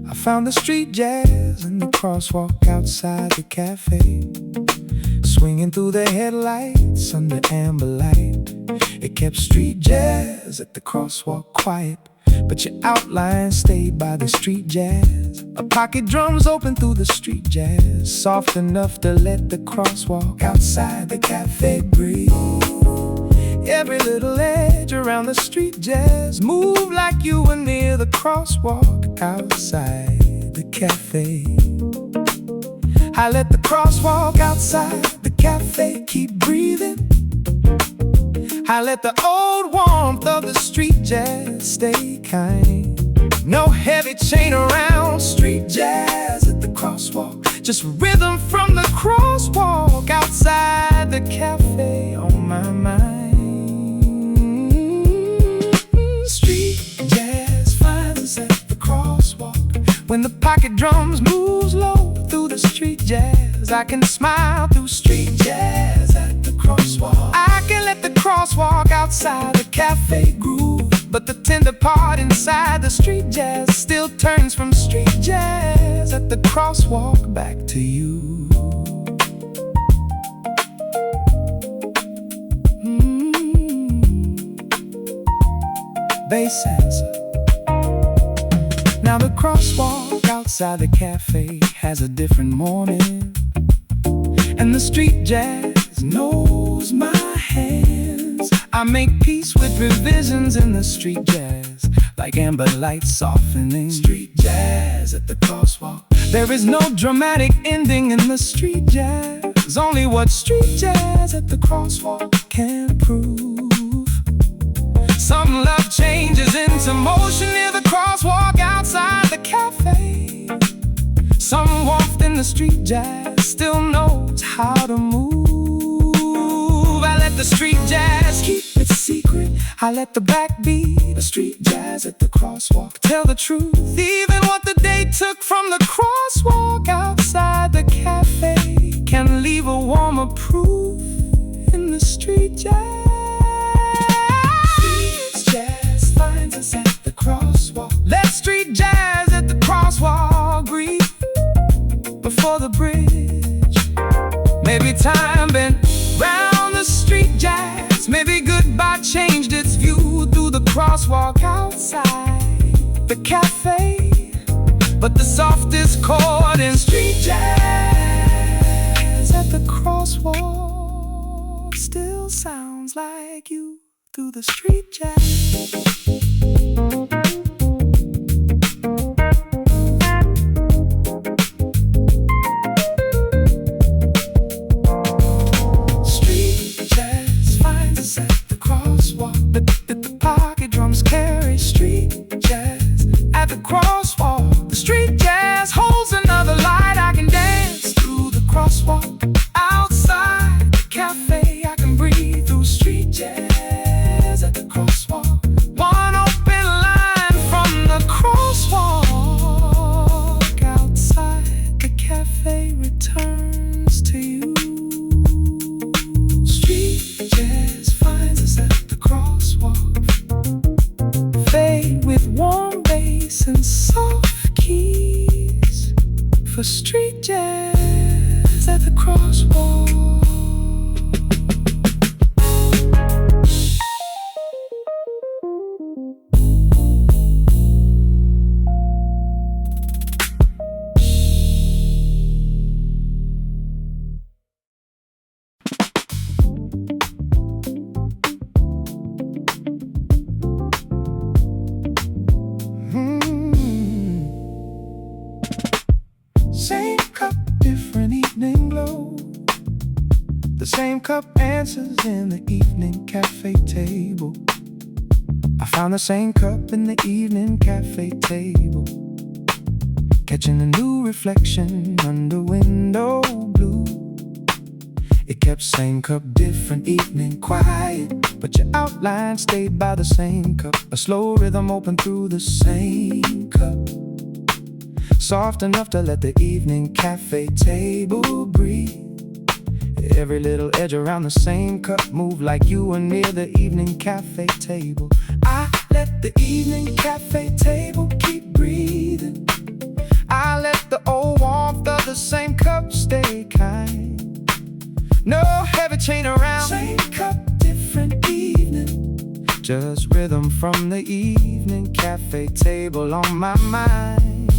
I found the street jazz in the crosswalk outside the cafe, swinging through the headlights under amber light. It kept street jazz at the crosswalk quiet. but your outline stayed by the street jazz. A pocket drums open through the street jazz, soft enough to let the crosswalk outside the cafe breathe. Every little edge around the street jazz move like you were near the crosswalk outside the cafe. I let the crosswalk outside the cafe keep breathing. I let the old warmth of the street jazz stay kind. No heavy chain around street jazz at the crosswalk, just rhythm from the crosswalk outside the cafe on my mind. Street jazz finds us at the crosswalk. When the pocket drums move slow through the street jazz, I can smile through street jazz at the crosswalk. I can let the crosswalk outside the cafe groove, but the tender part inside the street jazz still turns from street jazz at the crosswalk back to you. Bass answer. Now the crosswalk outside the cafe has a different morning, and the street jazz knows my hands. I make peace with revisions in the street jazz, like amber lights softening. Street jazz at the crosswalk. There is no dramatic ending in the street jazz, only what street jazz at the crosswalk can prove. Some love changes into motion near the crosswalk outside the cafe. Some warmth in the street jazz still knows how to move. I let the street jazz keep its secret. I let the backbeat, the street jazz at the crosswalk, tell the truth. Even what the day took from the crosswalk outside the cafe can leave a warmer proof in the street jazz. Finds us at the crosswalk. Let street jazz at the crosswalk breathe before the bridge. Maybe time bent round the street jazz. Maybe goodbye changed its view through the crosswalk outside the cafe. But the softest chord in street jazz at the crosswalk still sounds like you through the street jazz. Street jazz finds us at the crosswalk. The pocket drums carry street jazz at the crosswalk. The street jazz holds another light. I can dance through the crosswalk outside the cafe. I can breathe through street jazz at the crosswalk. One open line from the crosswalk outside the cafe returns to you. Street jazz finds us at the crosswalk. Fade with warm bass and soft keys for street jazz at the crosswalk. Same cup, different evening glow. The same cup answers in the evening cafe table. I found the same cup in the evening cafe table, catching a new reflection under window blue. It kept same cup, different evening, quiet, but your outline stayed by the same cup. A slow rhythm opened through the same cup, soft enough to let the evening cafe table breathe. Every little edge around the same cup move like you were near the evening cafe table. I let the evening cafe table keep breathing. I let the old warmth of the same cup stay kind. No heavy chain around. Same cup, different evening. Just rhythm from the evening cafe table on my mind.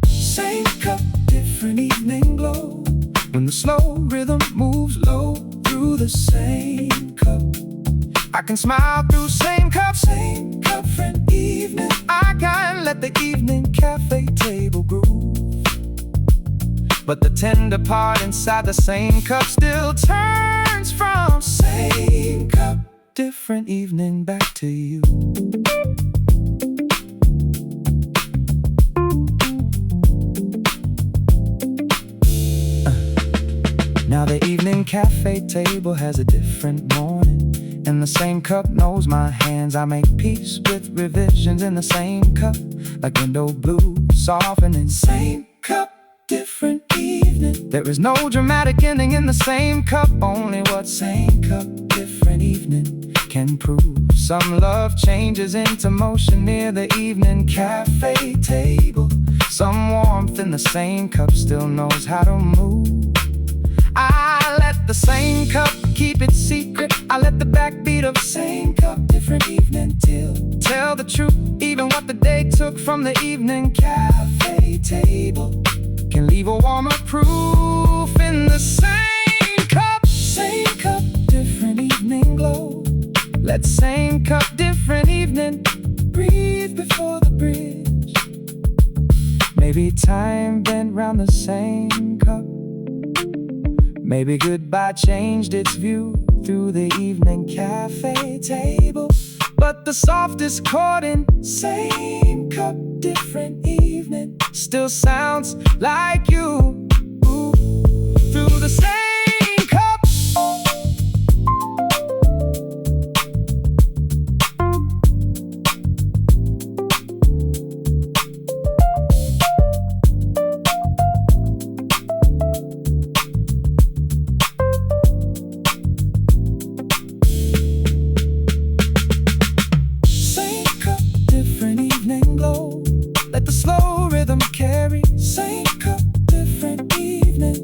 Same cup, different evening glow. When the slow rhythm moves low through the same cup, I can smile through same cup, friend evening. I can let the evening cafe table groove, but the tender part inside the same cup still turns from same cup, different evening back to you. Now the evening cafe table has a different morning, and the same cup knows my hands. I make peace with revisions in the same cup, like window blue softening. Same cup, different evening. There is no dramatic ending in the same cup, only what same cup, different evening can prove. Some love changes into motion near the evening cafe table. Some warmth in the same cup still knows how to move. I let the same cup keep its secret. I let the backbeat of same cup, different evening tell the truth. Even what the day took from the evening cafe table can leave a warmer proof in the same cup. Same cup, different evening glow. Let same cup, different evening breathe before the bridge. Maybe time bent round the same cup. Maybe goodbye changed its view through the evening cafe table, but the softest chord in same cup, different evening still sounds like you. Ooh, through the same cup. Let the slow rhythm carry. Same cup, different evening.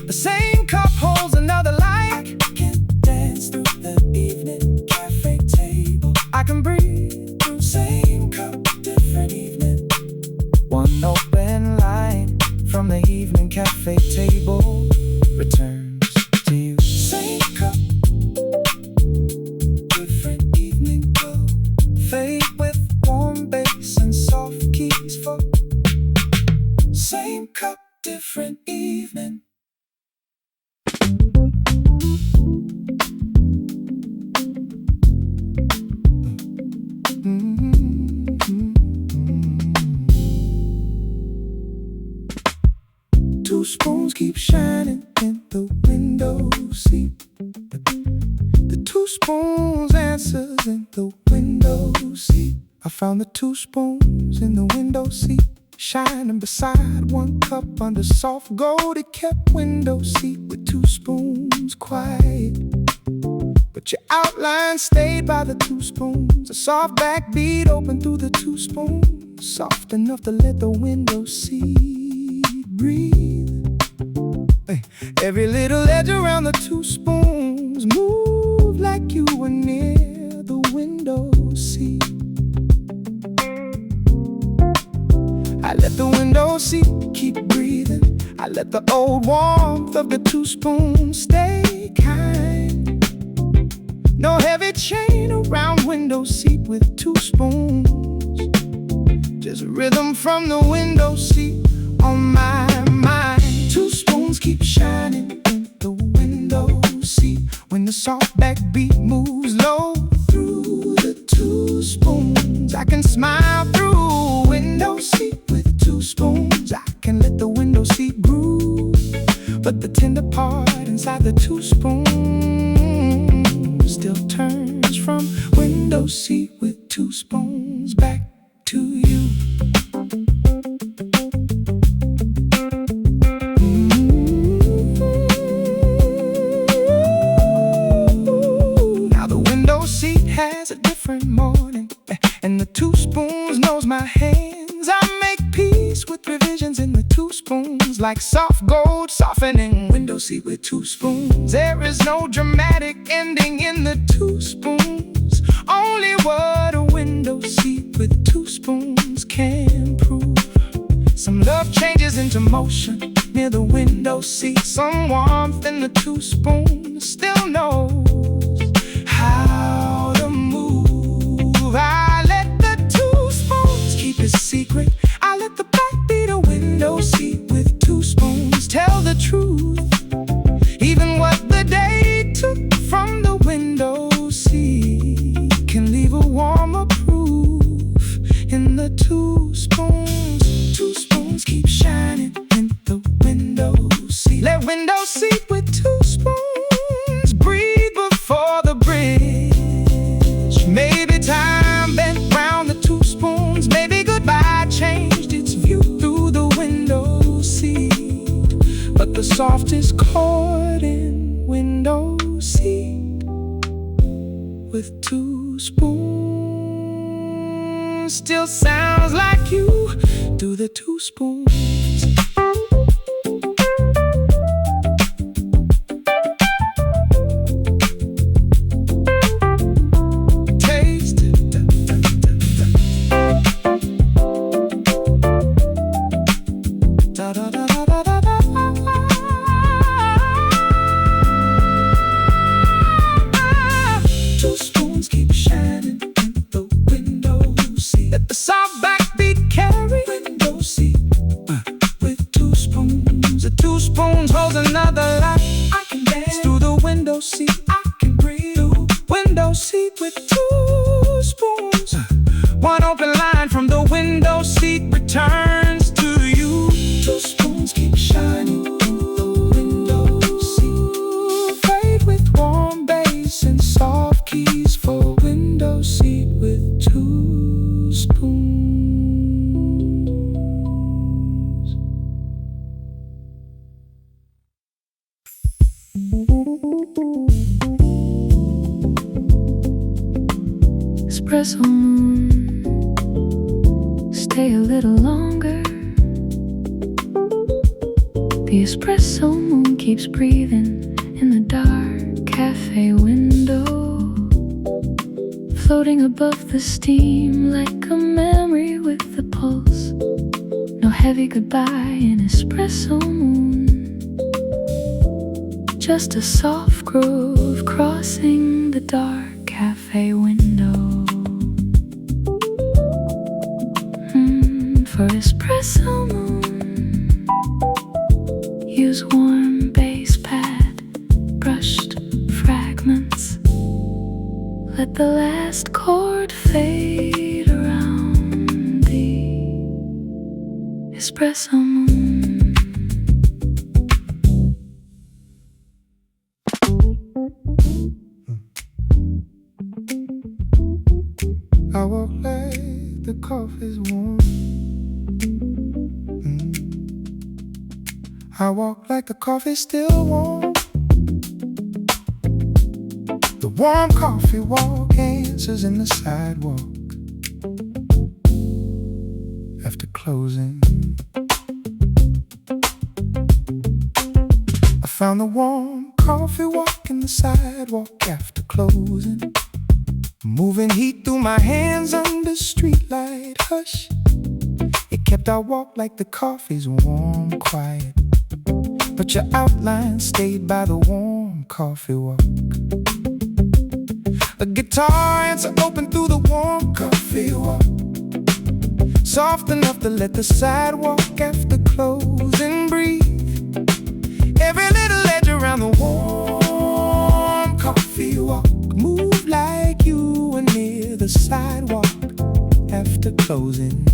The same cup holds another light. I can dance through the evening cafe table. I can breathe through same cup, different evening. One open line from the evening cafe table returns to you. Same cup, different evening glow. Fade with warm bass and soft keys for same cup, different evening. Two spoons keep shining in the window seat. The two spoons answers in the window seat. I found the two spoons in the window seat, shining beside one cup under soft gold. It kept window seat with two spoons quiet, but your outline stayed by the two spoons. A soft backbeat opened through the two spoons, soft enough to let the window seat breathe. Hey, every little edge around the two spoons moved like you were near the window seat. I let the window seat keep breathing. I let the old warmth of the two spoons stay kind. No heavy chain around window seat with two spoons. Just rhythm from the window seat on my mind. Two spoons keep shining in the window seat. When the soft backbeat moves low through the two spoons, I can smile through window seat. Two spoons, I can let the window seat groove, but the tender part inside the two spoons still turns from window seat with two spoons back to you. Now the window seat has a different morning, and the two spoons knows my hands. Sometimes I make peace with revisions in the two spoons, like soft gold softening window seat with two spoons. There is no dramatic ending in the two spoons, only what a window seat with two spoons can prove. Some love changes into motion near the window seat, some warmth in the two spoons still knows how to move. I let the two spoons keep a secret. I let the backbeat a window seat with two spoons tell the truth. Even what the day took from the window seat can leave a warmer proof in the two spoons. Two spoons keep shining in the window seat. Let window seat with two spoons breathe before the bridge. Maybe time bent round the two spoons. Maybe goodbye changed its view through the window seat. But the softest chord in window seat with two spoons still sounds like you do the two spoons. Taste. Da, da, da, da, da, da, da. Two spoons keep shining in the window seat. Let the soft backbeat carry window seat with two spoons. The two spoons holds another life. I can dance through the window seat. I can breathe through window seat with two spoons. One open line from the window seat returns to you. Two spoons keep shining in the window seat. Fade with warm bass and soft keys for window seat with two spoons. Espresso moon, stay a little longer. The espresso moon keeps breathing in the dark cafe window, floating above the steam like a memory with the pulse. No heavy goodbye in espresso moon, just a soft groove crossing the dark cafe window. For espresso moon, use warm bass pad, brushed fragments. Let the last chord fade around the espresso moon. I walk like the coffee's warm. I walk like the coffee's still warm. The warm coffee walk answers in the sidewalk after closing. I found the warm coffee walk in the sidewalk after closing. Moving heat through my hands under streetlight hush. It kept our walk like the coffee's warm quiet, but your outline stayed by the warm coffee walk. A guitar answer open through the warm coffee walk, soft enough to let the sidewalk after closing breathe. Every little edge around the warm coffee walk moved like you were near the sidewalk after closing.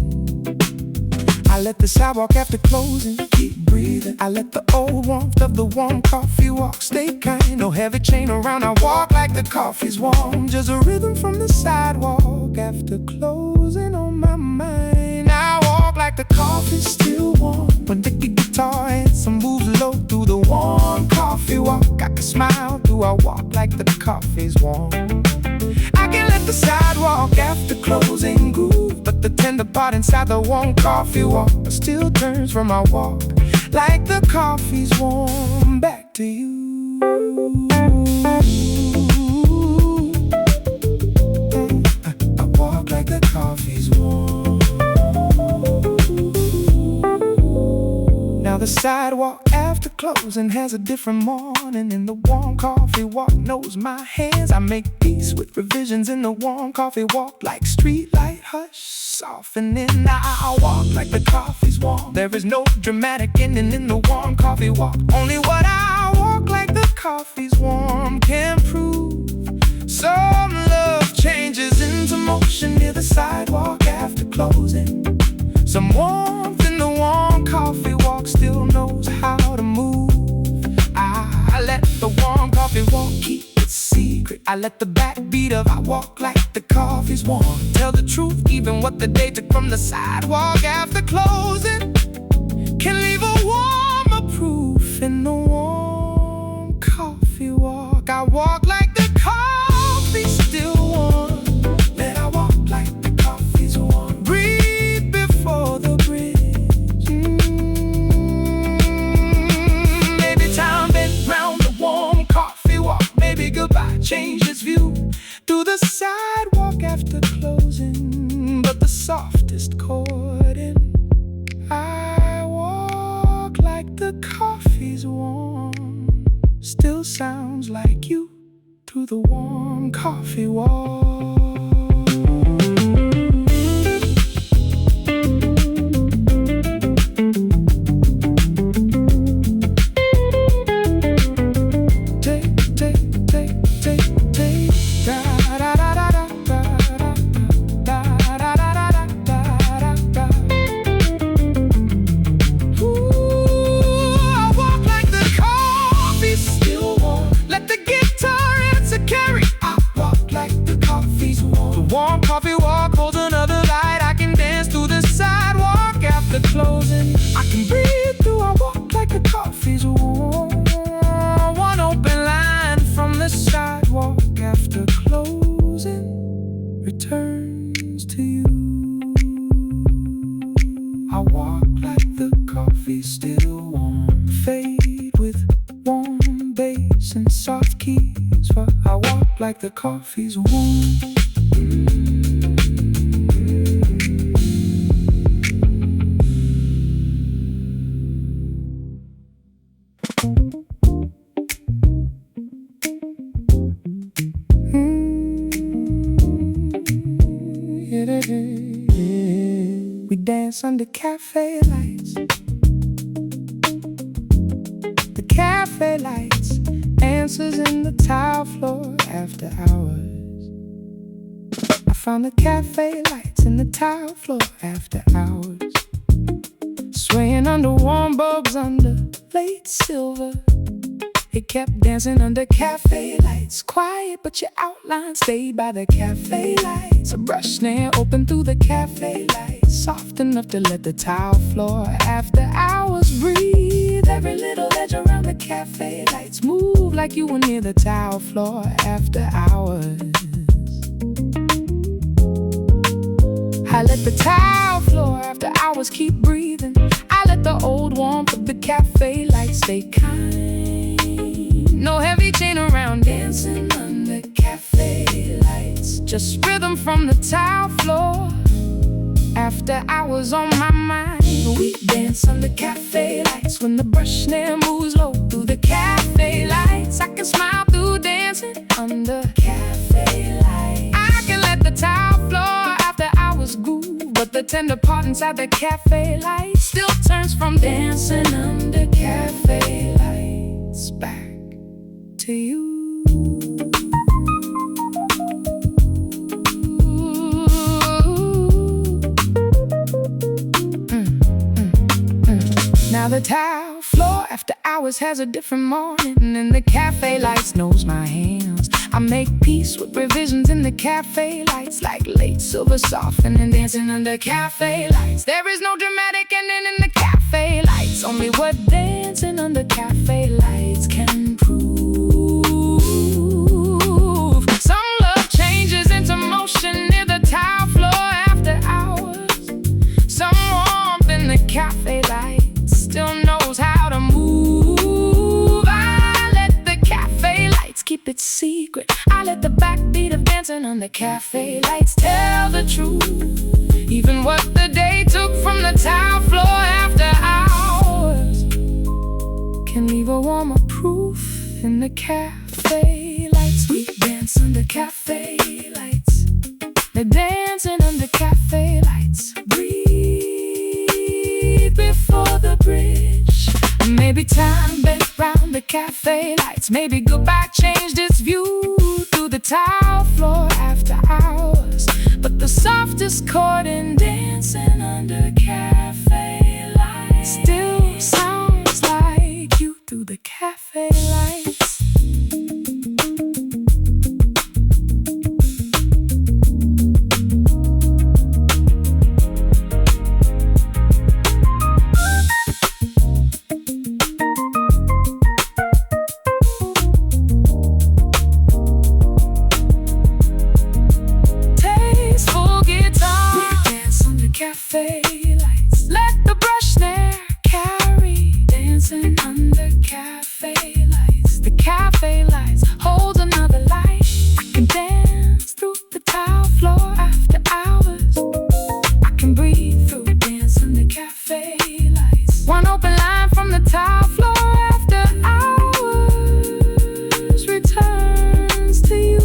I let the sidewalk after closing keep breathing. I let the old warmth of the warm coffee walk stay kind. No heavy chain around, I walk like the coffee's warm. Just a rhythm from the sidewalk after closing on my mind. I walk like the coffee's still warm. When the guitar answer moves low through the warm coffee walk, I can smile through our walk like the coffee's warm. I can let the sidewalk after closing groove, but the tender part inside the warm coffee walk still turns from my walk like the coffee's warm back to you. I walk like the coffee's warm. Now the sidewalk after closing has a different morning. In the warm coffee walk knows my hands. I make peace with revisions in the warm coffee walk like street light hush softening. I walk like the coffee's warm. There is no dramatic ending in the warm coffee walk. Only what I walk like the coffee's warm can prove. Some love changes into motion near the sidewalk after closing. Some warmth in the warm coffee walk still knows how to move. I let the warm coffee walk keep its secret. I let the backbeat of I walk like the coffee's warm tell the truth. Even what the day took from the sidewalk after closing can leave a warmer proof in the warm coffee walk. I walk like the coffee still warm. Let I walk like the coffee's warm. Breathe before the bridge. Maybe time bent round the warm coffee walk. Maybe goodbye changed its view through the sidewalk after closing. But the softest chord in I walk like the coffee's warm still sounds like you through the warm coffee walk. Warm coffee walk holds another light. I can dance through the sidewalk after closing. I can breathe through. I walk like the coffee's warm. One open line from the sidewalk after closing returns to you. I walk like the coffee's still warm. Fade with warm bass and soft keys. For I walk like the coffee's warm. We dance under cafe lights. The cafe lights answers in the tile floor after hours. I found the cafe lights in the tile floor after hours, swaying under warm bulbs under late silver. It kept dancing under cafe lights, quiet but your outline stayed by the cafe lights. A brush snare opened through the cafe lights, soft enough to let the tile floor after hours breathe. Every little edge around the cafe lights move like you were near the tile floor after hours. I let the tile floor after hours keep breathing. I let the old warmth of the cafe lights stay kind. No heavy chain around dancing under cafe lights. Just rhythm from the tile floor after hours on my mind. We dance under cafe lights when the brush snare moves low through the cafe lights. I can smile through dancing under cafe lights. I can let the tile floor after hours groove, but the tender part inside the cafe light still turns from dancing under cafe lights back to you. Now the tile floor after hours has a different morning, and the cafe lights knows my hands. I make peace with revisions in the cafe lights, like late silver softening, dancing under cafe lights. There is no dramatic ending in the cafe lights, only what dancing under cafe lights can prove. Some love changes into motion near the tile floor after hours. secret. I let the backbeat of dancing under cafe lights tell the truth. Even what the day took from the tile floor after hours can leave a warmer proof in the cafe lights. We dance under cafe lights. They're dancing under cafe lights. Breathe before the bridge. Maybe time bent round the cafe lights. Maybe goodbye changed its view through the tile floor after hours. But the softest chord in dancing under cafe lights still sounds like you through the cafe lights. Cafe lights. Let the brush snare carry, dancing under cafe lights. The cafe lights hold another light. I can dance through the tile floor after hours. I can breathe through, dance under cafe lights. One open line from the tile floor after hours returns to you.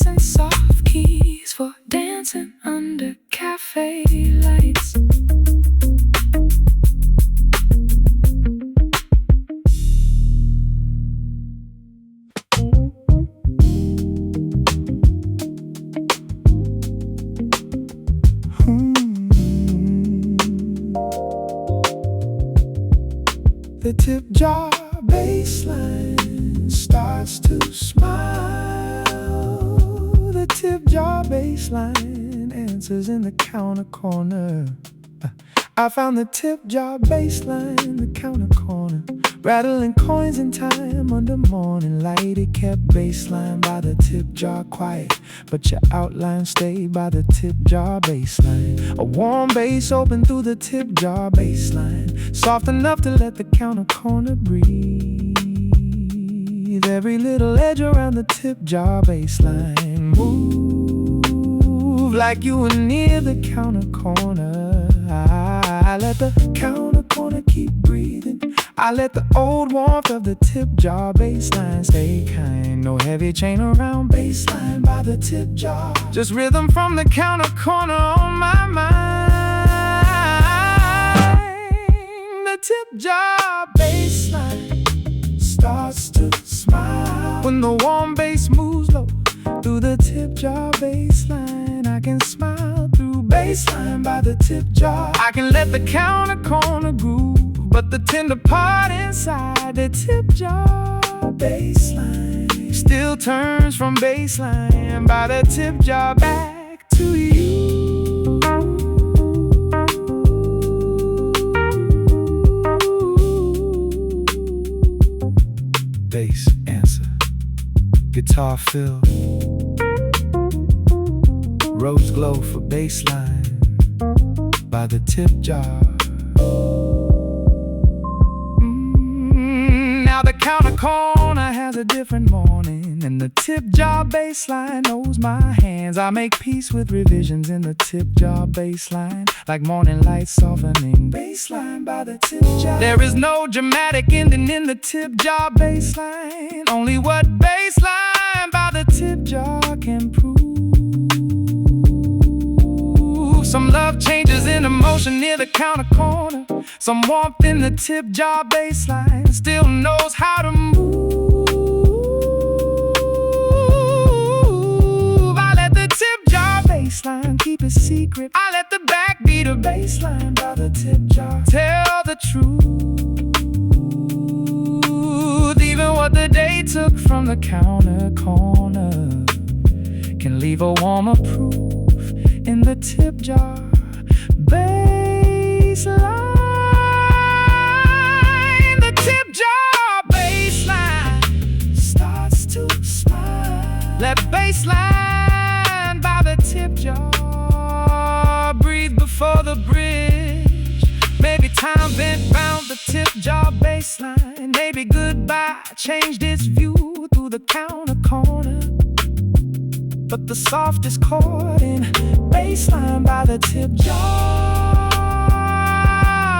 And soft keys for dancing under cafe lights. The tip jar bassline starts to smile. The tip jar bassline answers in the counter corner. I found the tip jar bassline in the counter corner, rattling coins in time under morning light. It kept bassline by the tip jar quiet, but your outline stayed by the tip jar bassline. A warm bass opened through the tip jar bassline, soft enough to let the counter corner breathe. Every little edge around the tip jar bassline move like you were near the counter corner. I let the counter corner keep breathing. I let the old warmth of the tip jar bassline stay kind. No heavy chain around bassline by the tip jar, just rhythm from the counter corner on my mind. The tip jar bassline starts to smile when the warm bass moves low through the tip jar bassline. I can smile through bassline by the tip jar. I can let the counter corner groove, but the tender part inside the tip jar bassline still turns from bassline by the tip jar back to you. Bass answer, guitar fill, rose glow for bassline by the tip jar. Now the counter corner has a different morning, and the tip jar bassline knows my hands. I make peace with revisions in the tip jar bassline, like morning light softening bassline by the tip jar. There is no dramatic ending in the tip jar bassline, only what bassline by the tip jar can prove. Some love changes in emotion near the counter corner, some warmth in the tip jar bassline still knows how to move. I let the tip jar bassline keep a secret. I let the backbeat of bassline by the tip jar tell the truth. Even what the day took from the counter corner can leave a warmer proof in the tip jar bassline. The tip jar bassline starts to smile. Let bassline by the tip jar breathe before the bridge. Maybe Time bent round the tip jar baseline. Maybe goodbye changed its view through the counter corner. But the softest chord in bassline by the tip jar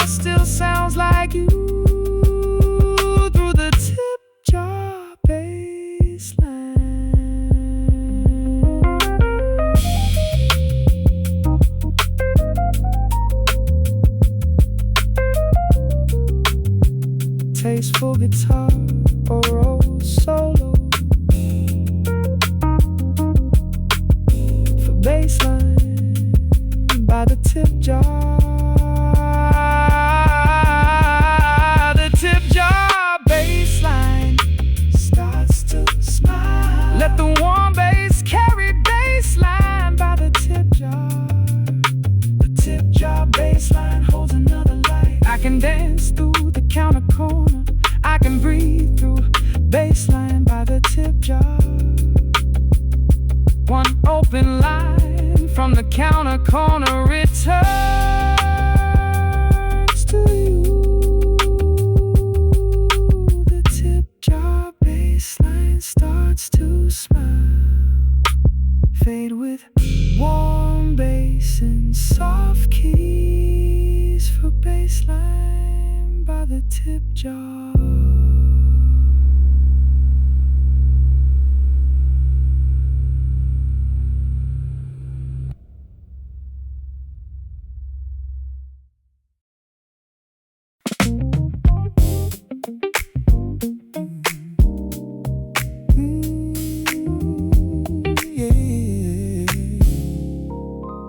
still sounds like you through the tip jar bassline. Tasteful guitar or rose solo for bassline by the tip jar. The tip jar bassline starts to smile. Let the warm bass carry bassline by the tip jar. The tip jar bassline holds another light. I can dance through the counter corner. I can breathe through bassline by the tip jar. One open line from the counter corner returns to you. The tip jar bassline starts to smile. Fade with warm bass and soft keys for bassline by the tip jar.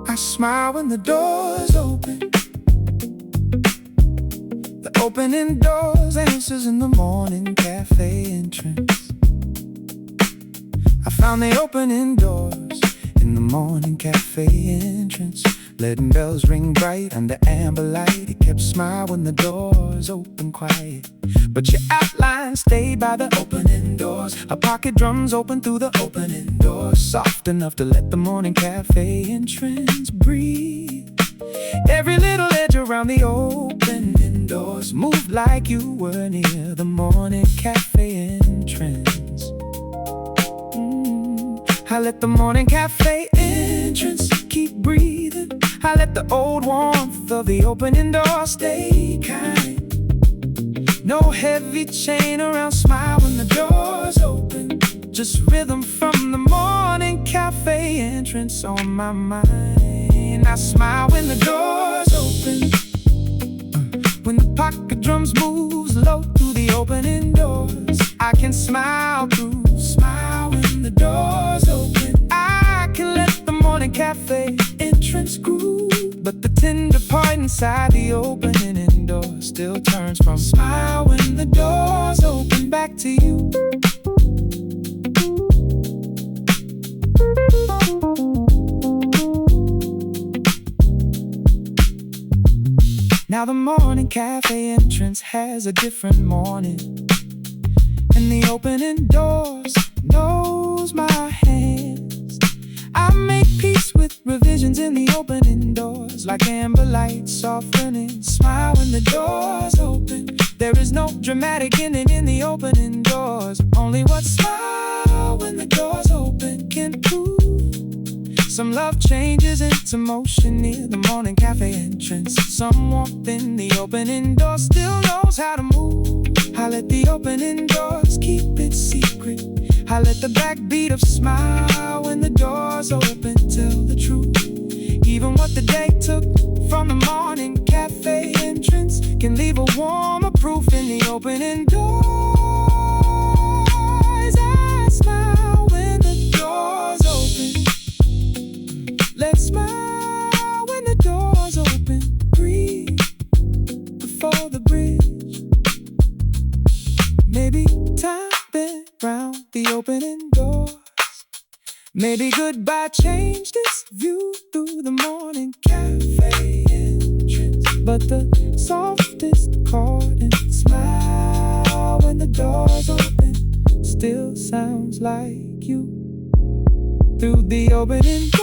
I smile when the doors open. The opening doors answers in the morning cafe entrance. I found the opening doors in the morning cafe entrance. Letting bells ring bright under amber light. It kept smile when the doors open quiet. But your outline stayed by the opening doors. Our pocket drums open through the opening doors, soft enough to let the morning cafe entrance breathe. Every little edge around the opening doors moved like you were near the morning cafe entrance. I let the morning cafe entrance keep breathing. I let the old warmth of the opening door stay kind. No heavy chain around, smile when the doors open. Just rhythm from the morning cafe entrance on my mind. I smile when the doors open. When the pocket drums moves low through the opening doors, I can smile through. Smile when the doors open. I can let the morning cafe entrance groove. But the tender part inside the opening door still turns from smile when the doors open back to you. Now the morning cafe entrance has a different morning, and the opening doors knows my hands. I make peace with revisions in the opening doors, like amber lights softening. Smile when the doors open. There is no dramatic ending in the opening doors. Only what smile when the doors open can prove. Some love changes into motion near the morning cafe entrance. Some warmth in the opening door still knows how to move. I let the opening doors keep it secret. I let the backbeat of smile when the doors open tell the truth. Even what the day took from the morning cafe entrance can leave a warmer proof in the opening doors. I smile when the doors open. Let's smile when the doors open. Breathe before the bridge. Maybe time bent round the opening doors. Maybe goodbye changed this view through the morning cafe entrance. But the softest chord and smile when the doors open still sounds like you through the opening doors.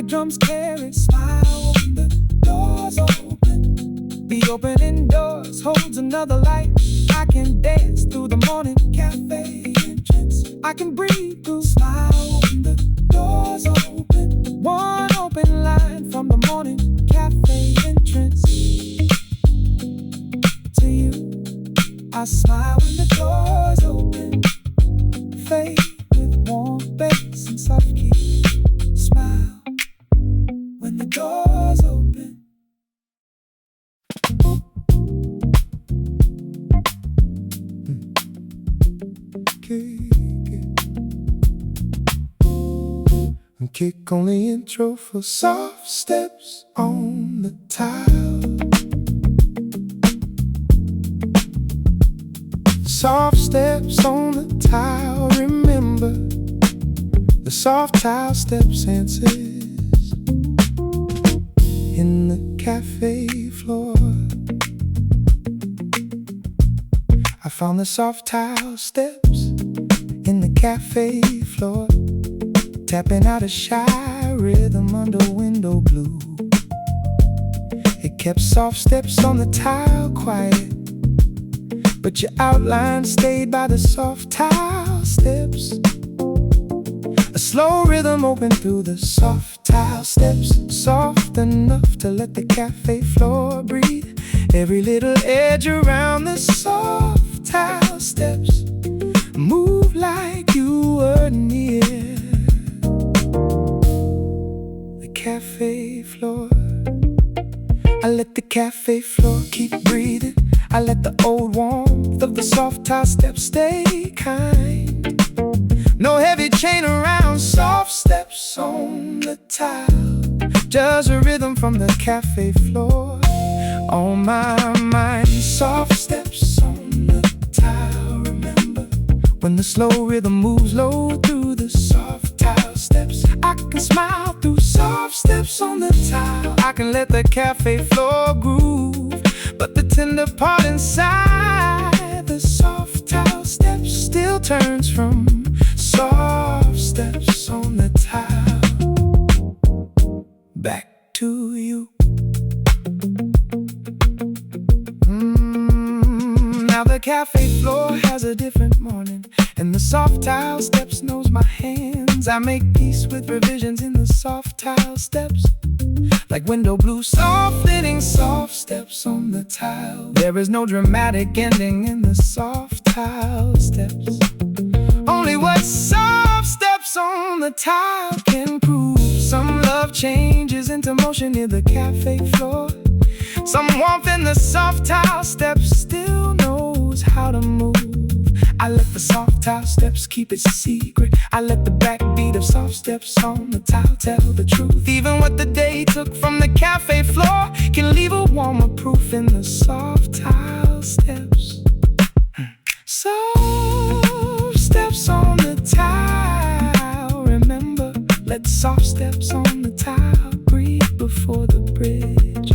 drums carry. Smile when the doors open. The opening doors holds another light. I can dance through the morning cafe entrance. I can breathe through. Smile when the doors open. One open line from the morning cafe entrance to you. I smile when the doors open. Fade with warm bass and soft key. Smile when the doors open. Kick on the intro for soft steps on the tile. Soft steps on the tile. Remember the soft tile steps answers in the cafe floor. I found the soft tile steps in the cafe floor, tapping out a shy rhythm under window blue. It kept soft steps on the tile quiet, but your outline stayed by the soft tile steps. A slow rhythm opened through the soft tile steps, soft enough to let the cafe floor breathe. Every little edge around the soft tile steps move like you were near the cafe floor. I let the cafe floor keep breathing. I let the old warmth of the soft tile steps stay kind. No heavy chain around, soft steps on the tile. Just a rhythm from the cafe floor on my mind. Soft steps on the tile. Remember when the slow rhythm moves low through the soft tile steps. I can smile through soft steps on the tile. I can let the cafe floor groove, but the tender part inside the soft tile steps still turns from soft steps on the tile back to you. Now the cafe floor has a different morning, and the soft tile steps knows my hands. I make peace with revisions in the soft tile steps, like window blue, soft fitting soft steps on the tile. There is no dramatic ending in the soft tile steps, only what soft steps on the tile can prove. Some love changes into motion near the cafe floor. Some warmth in the soft tile steps still knows how to move. I let the soft tile steps keep its secret. I let the backbeat of soft steps on the tile tell the truth. Even what the day took from the cafe floor can leave a warmer proof in the soft tile steps. Soft steps on the tile. Remember, let soft steps on the tile breathe before the bridge.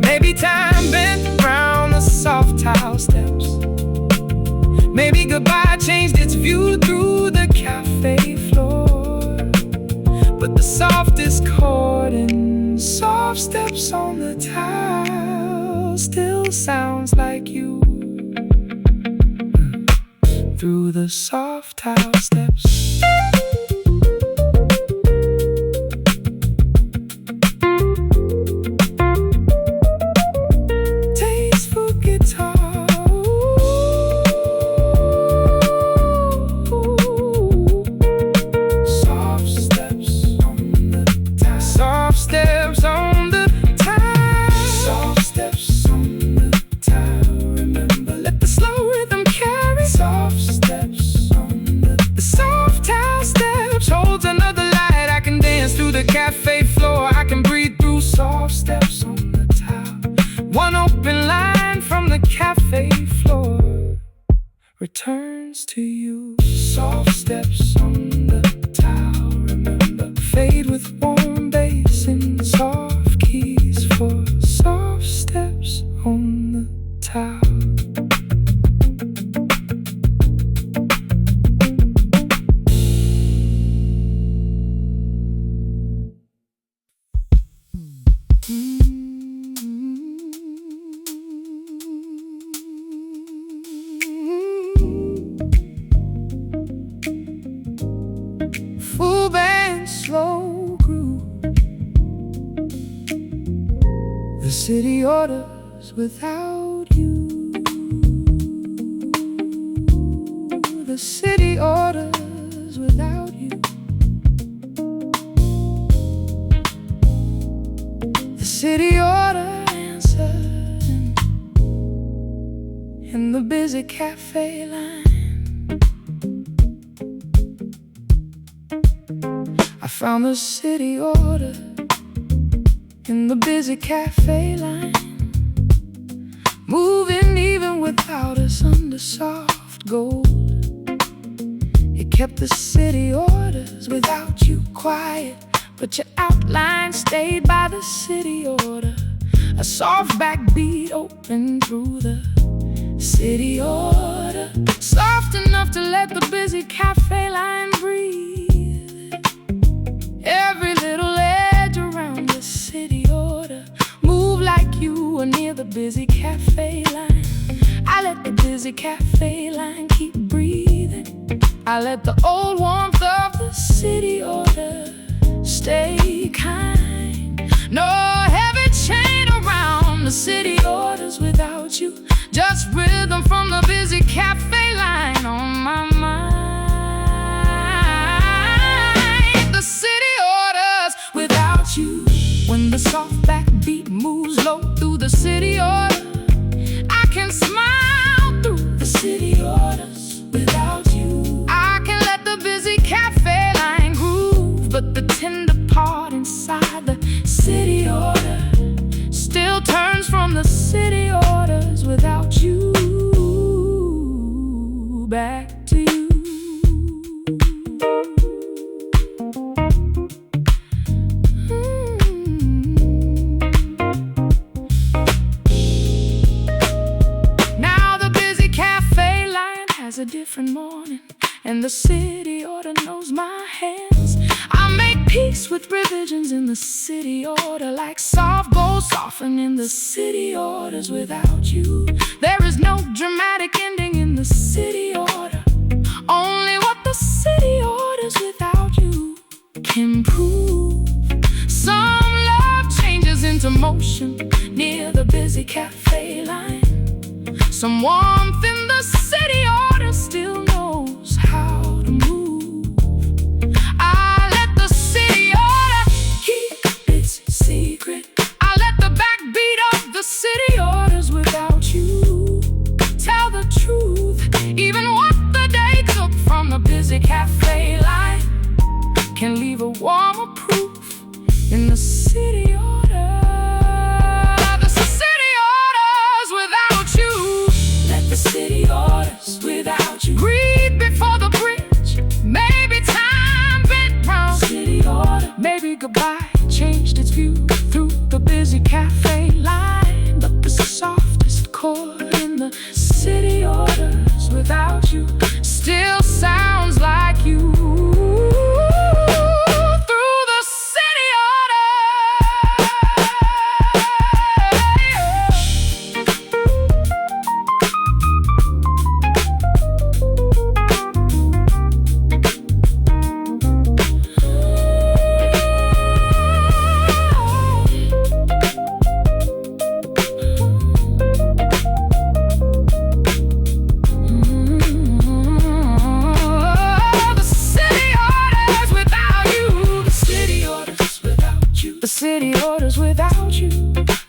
Maybe time bent round the soft tile steps. Maybe goodbye changed its view through the cafe floor, but the softest chord in soft steps on the tile still sounds like you through the soft tile steps. Cafe floor, I can breathe through soft steps on the tile. One open line from the cafe floor returns to you. Soft steps on the tile. Remember, fade with warm bass and soft keys for soft steps on the tile. city orders without you. The city orders without you. The city order answers in the busy cafe line. I found the city order in the busy cafe line, moving even without us under soft gold. It kept the city orders without you quiet, but your outline stayed by the city order. A soft backbeat opened through the city order, soft enough to let the busy cafe line breathe. Every little edge around the city order moved like you were near the busy cafe line. I let the busy cafe line keep breathing. I let the old warmth of the city order stay kind. No heavy chain around the city orders without you, just rhythm from the busy cafe line on my mind. The city orders without you. When the soft backbeat moves low through the city order, I can smile through the city orders without you. I can let the busy cafe line groove, but the tender part inside the city order still turns from the city orders without you. Back to you. Now the busy cafe line has a different morning, and the city order knows my hands. I make peace with revisions in the city order, like soft gold softening the city orders without you. There is no dramatic ending in the city order, only what the city orders without you can prove. Some love changes into motion near the busy cafe line. Some warmth in the city order still knows how to move. I let the city order keep its secret. I let the backbeat of the city orders without you tell the truth. Even what the day took from the busy cafe line can leave a warmer proof in the city order. The city orders without you. Let the city orders without you breathe before the bridge. Maybe time bent round city order. Maybe goodbye changed its view through the busy cafe line. But the softest chord in the city orders without you still sounds like you. Through the city order. The city orders without you.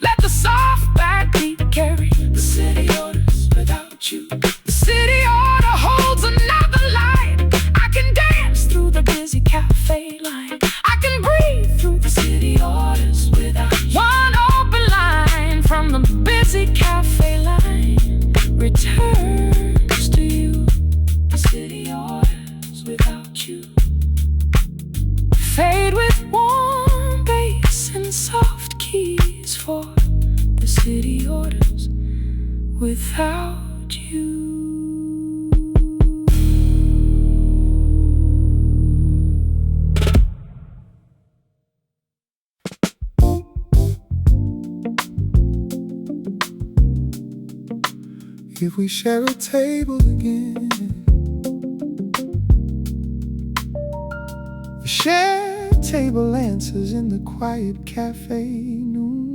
Let the soft backbeat carry the city orders without you. The city order holds another light. I can dance through the busy cafe line. I can breathe through the city orders without you. One open line from the busy cafe line returns to you. The city orders without you fade with warm bass and soft keys for the city orders without you. If we share a table again, the shared table answers in the quiet cafe noon.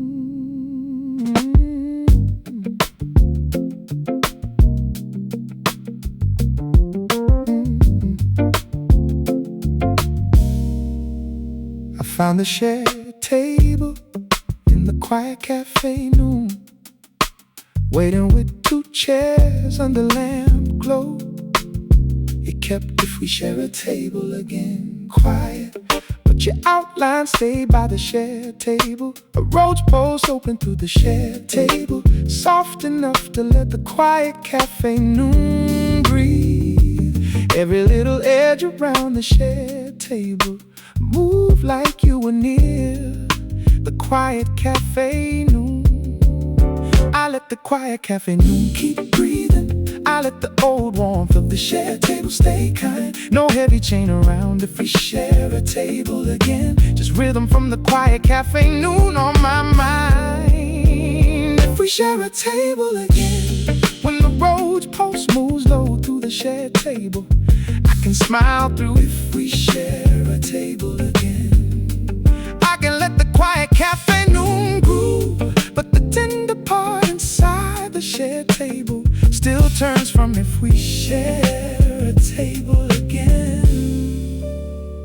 found the shared table in the quiet cafe noon, waiting with 2 chairs under lamp glow. It kept if we share a table again, quiet, but your outline stayed by the shared table. A roach post open through the shared table, soft enough to let the quiet cafe noon breathe. Every little edge around the shared table moved like you were near the quiet cafe noon. I let the quiet cafe noon keep breathing. I let the old warmth of the shared table stay kind. No heavy chain around if we share a table again. Just rhythm from the quiet cafe noon on my mind. If we share a table again, when the road post moves low through the shared table, I can smile through if we share a table again. I can let the quiet cafe noon groove, but the tender part inside the shared table still turns from if we share a table again.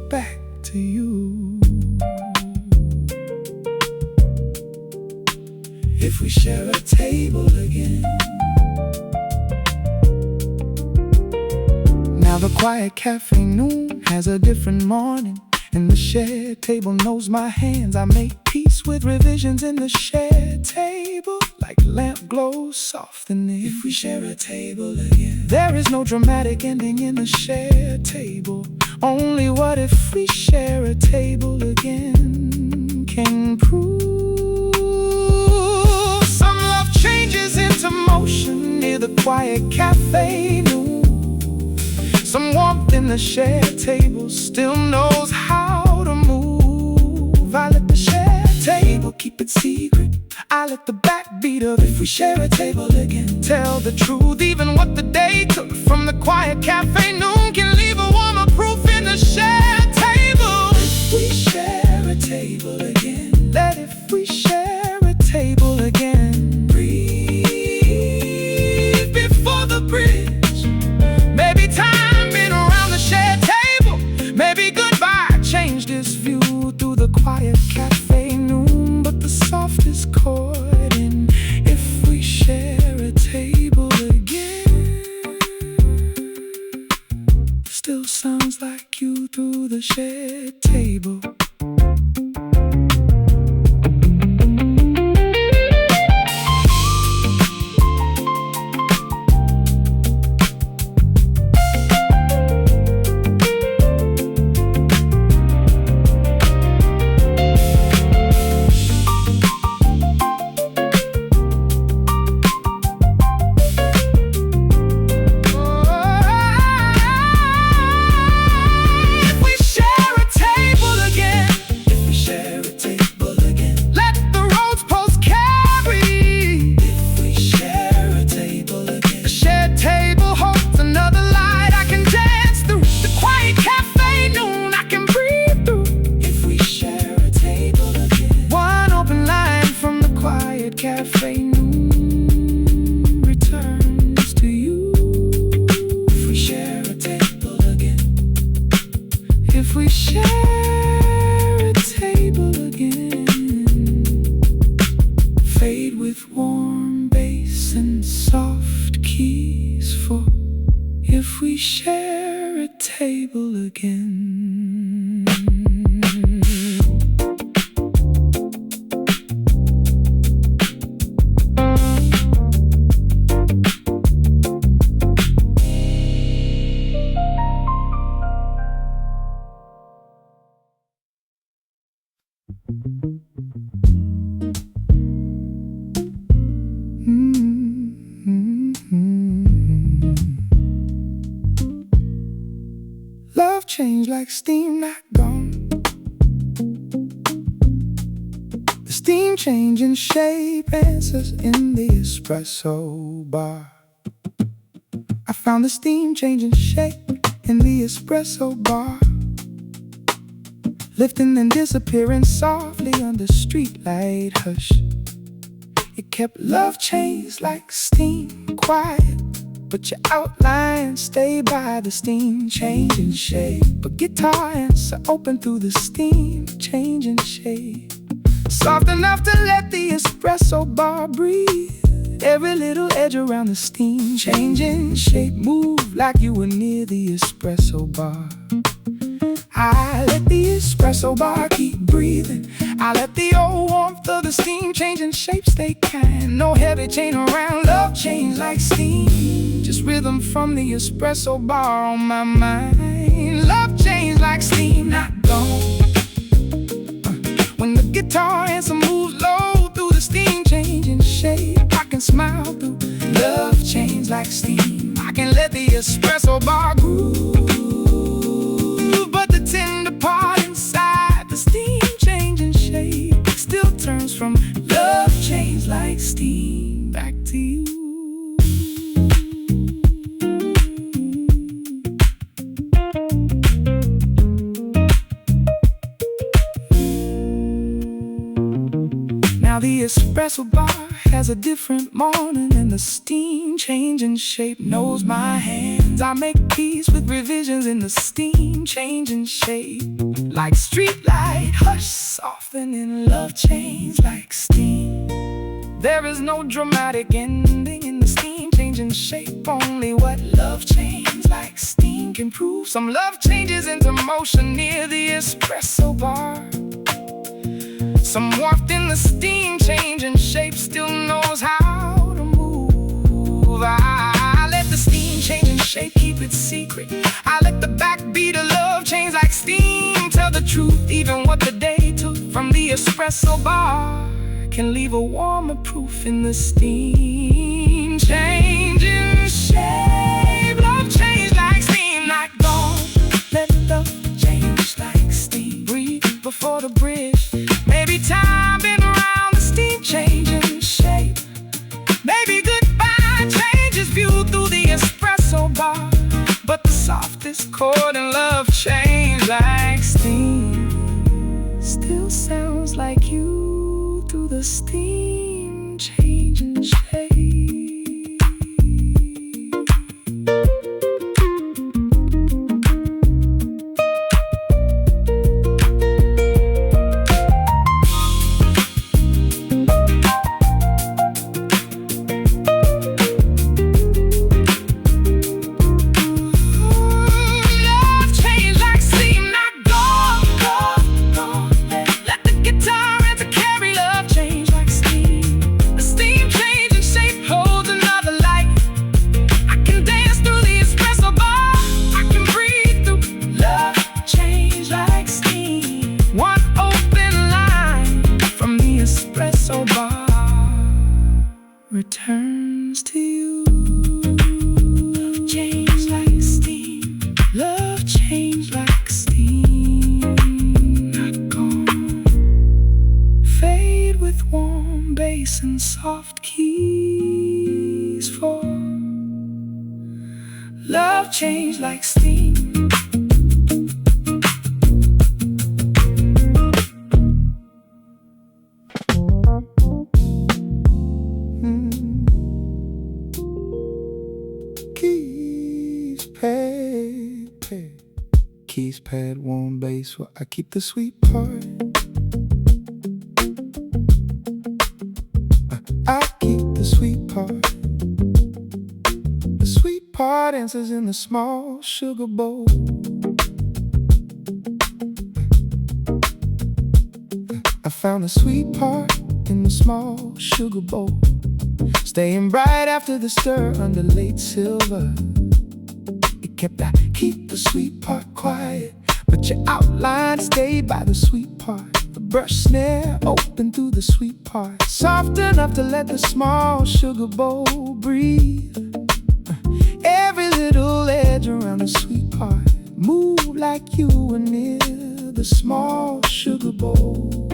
Back to you. If we share a table again. Now the quiet cafe noon has a different morning, and the shared table knows my hands. I make peace with revisions in the shared table, like lamp glows softening. If we share a table again, there is no dramatic ending in the shared table. Only what if we share a table again can prove. Some love changes into motion near the quiet cafe noon. Some warmth in the shared table still knows how to move. I let the shared table keep it secret. I let the backbeat of if we share a table again tell the truth. Even what the day took from the quiet cafe noon can leave a warmer proof in the shared table. If we share a table again, let if we share a table again breathe before the bridge. Maybe time been around the shared table. Maybe goodbye changed this view through the quiet cafe noon. But the softest chord in if we share a table again still sounds like you through the shared table. Cafe noon returns to you. If we share a table again, if we share a table again, fade with warm bass and soft keys for if we share a table again. Love changed like steam not gone. The steam changing shape answers in the espresso bar. I found the steam changing shape in the espresso bar, lifting and disappearing softly under streetlight hush. It kept love chains like steam quiet, but your outline stay by the steam, changing shape. But guitar ends are open through the steam, changing shape. Soft enough to let the espresso bar breathe. Every little edge around the steam, changing shape. Move like you were near the espresso bar. I let the espresso bar keep breathing. I let the old warmth of the steam changing shape stay kind. No heavy chain around, love change like steam. Just rhythm from the espresso bar on my mind. Love change like steam, not gone. When the guitar answer moves low through the steam changing shape, I can smile through love change like steam. I can let the espresso bar groove, but the tender part inside the steam changing shape still turns from love change like steam back to you. Now the espresso bar has a different morning, and the steam changing shape knows my hands. I make peace with revisions in the steam changing shape. Like street light, hush, softening, love change like steam. There is no dramatic ending in the steam changing shape. Only what love change like steam can prove. Some love changes into motion near the espresso bar. Some warmth in the steam changing shape still knows how to move. I let the steam changing shape keep its secret. I let the backbeat of love change like steam tell the truth. Even what the day took from the espresso bar can leave a warmer proof in the steam changing shape. Love change like steam, not gone. Let love change like steam. Breathe before the bridge. Maybe time been around the steam changing shape. Maybe goodbye changes view through the espresso bar. But the softest chord in love change like steam still sounds like you through the steam changing shape. Returns to you. Love change like steam. Love change like steam. Not gone. Fade with warm bass and soft keys for love change like steam. Keys, pad, warm bass, where I keep the sweet part. I keep the sweet part. The sweet part answers in the small sugar bowl. I found the sweet part in the small sugar bowl, staying bright after the stir under late silver. I keep the sweet part quiet, but your outline stayed by the sweet part. The brush snare open through the sweet part, soft enough to let the small sugar bowl breathe. Every little edge around the sweet part move like you were near the small sugar bowl.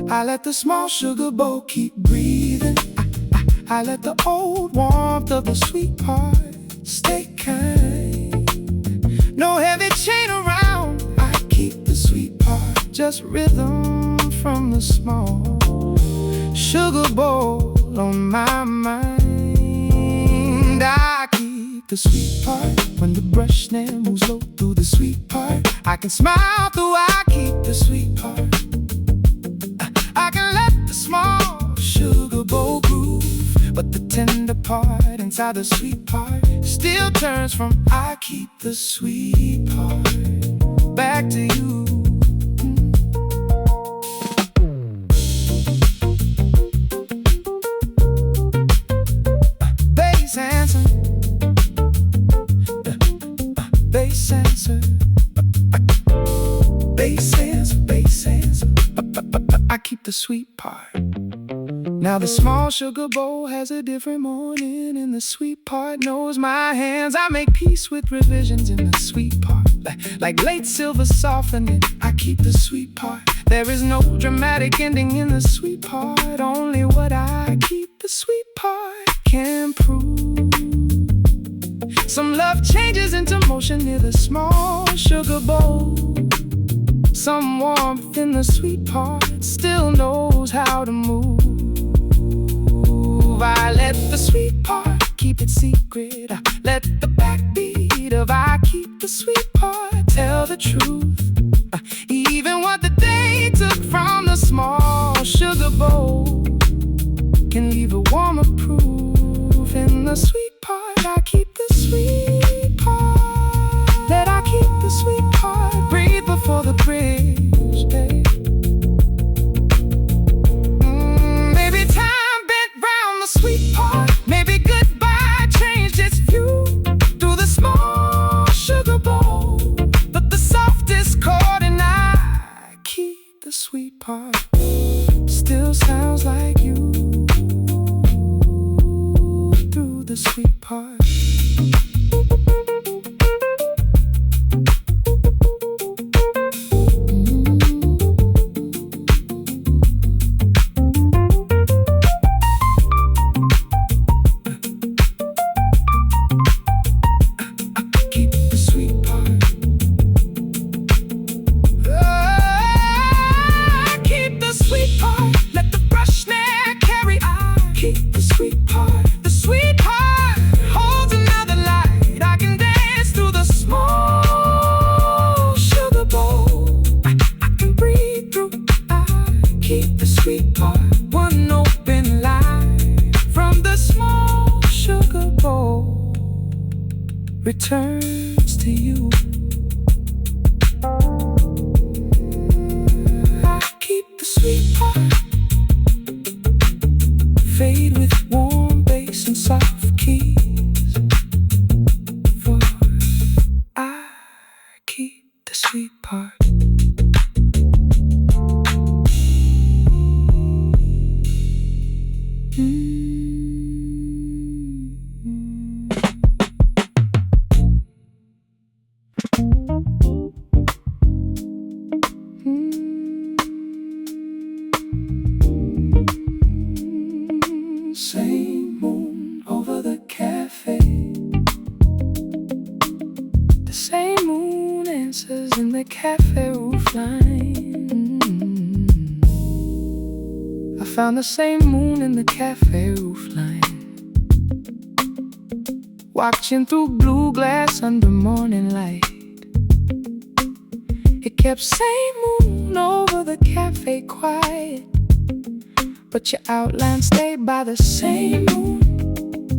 I let the small sugar bowl keep breathing. I let the old warmth of the sweet part stay kind. No heavy chain around, I keep the sweet part. Just rhythm from the small sugar bowl on my mind. the sweet part. When the brush snare moves low through the sweet part, I can smile through, I keep the sweet part. I can let the small sugar bowl groove, but the tender part inside the sweet part still turns from I keep the sweet part back to you. Bass answer, bass answer, bass answer, bass answer. I keep the sweet part. Now the small sugar bowl has a different morning, and the sweet part knows my hands. I make peace with revisions in the sweet part, like late silver softening. I keep the sweet part. There is no dramatic ending in the sweet part, only what I keep the sweet part can prove. Some love changes into motion near the small sugar bowl. Some warmth in the sweet part still knows how to move. I let the sweet part keep it secret. I let the backbeat of I keep the sweet part tell the truth. Even what the day took from the small sugar bowl can leave a warmer proof. In the sweet part, I keep the sweet part. Let I keep the sweet part breathe before the bridge. Maybe time bent round the sweet part. Maybe goodbye changed its view through the small sugar bowl. But the softest chord and I keep the sweet part still sounds like you through the sweet part. One open line from the small sugar bowl returns to you. I keep the sweet part. Fade with warm bass and soft keys. For I keep the sweet part. Same moon over the cafe. The same moon answers in the cafe roof line. I found the same moon in the cafe roof line, watching through blue glass under morning light. It kept same moon over the cafe quiet, but your outline stayed by the same moon.